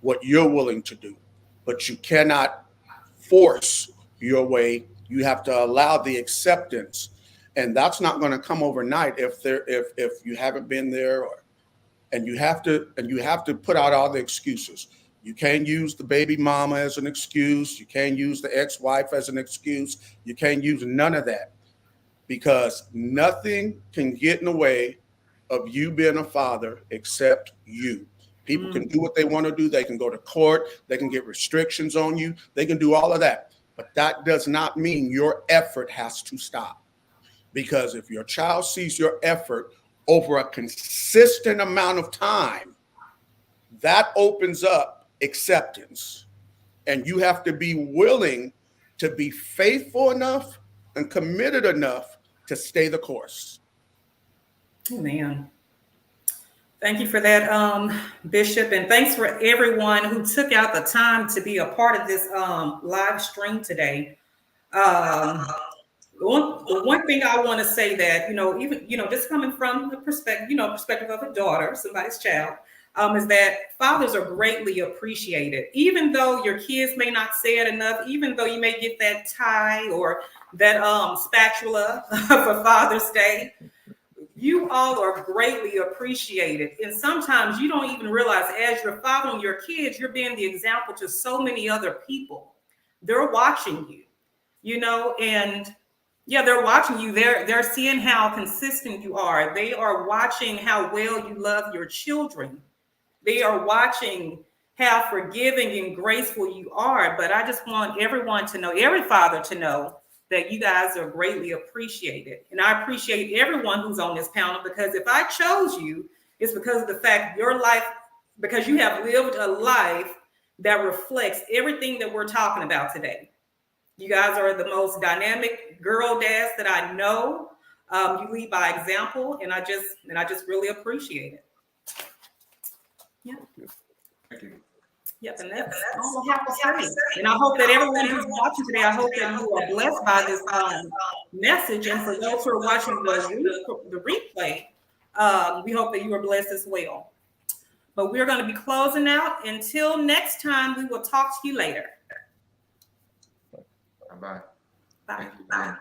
what you're willing to do. But you cannot force your way. You have to allow the acceptance, and that's not going to come overnight if you haven't been there, and you have to put out all the excuses. You can't use the baby mama as an excuse. You can't use the ex-wife as an excuse. You can't use none of that, because nothing can get in the way of you being a father except you. People can do what they want to do. They can go to court. They can get restrictions on you. They can do all of that. But that does not mean your effort has to stop. Because if your child sees your effort over a consistent amount of time, that opens up acceptance. And you have to be willing to be faithful enough and committed enough to stay the course. Oh, man. Thank you for that, Bishop. And thanks for everyone who took out the time to be a part of this live stream today. The one thing I want to say that, even, just coming from the perspective of a daughter, somebody's child, is that fathers are greatly appreciated. Even though your kids may not say it enough, even though you may get that tie or that spatula for Father's Day, you all are greatly appreciated. And sometimes you don't even realize, as you're fathering your kids, you're being the example to so many other people. They're watching you, and yeah, they're watching you. They're seeing how consistent you are. They are watching how well you love your children. They are watching how forgiving and graceful you are. But I just want everyone to know, every father to know, that you guys are greatly appreciated. And I appreciate everyone who's on this panel, because if I chose you, it's because of the fact your life, because you have lived a life that reflects everything that we're talking about today. You guys are the most dynamic girl dads that I know. You lead by example, and I just really appreciate it. Yeah. Thank you. Yep, and that's all I have to say. And I hope that everyone who's watching today, I hope that you are blessed by this message. And for those who are watching the replay, we hope that you are blessed as well. But we're going to be closing out. Until next time, we will talk to you later. Bye-bye. Bye. Thank you.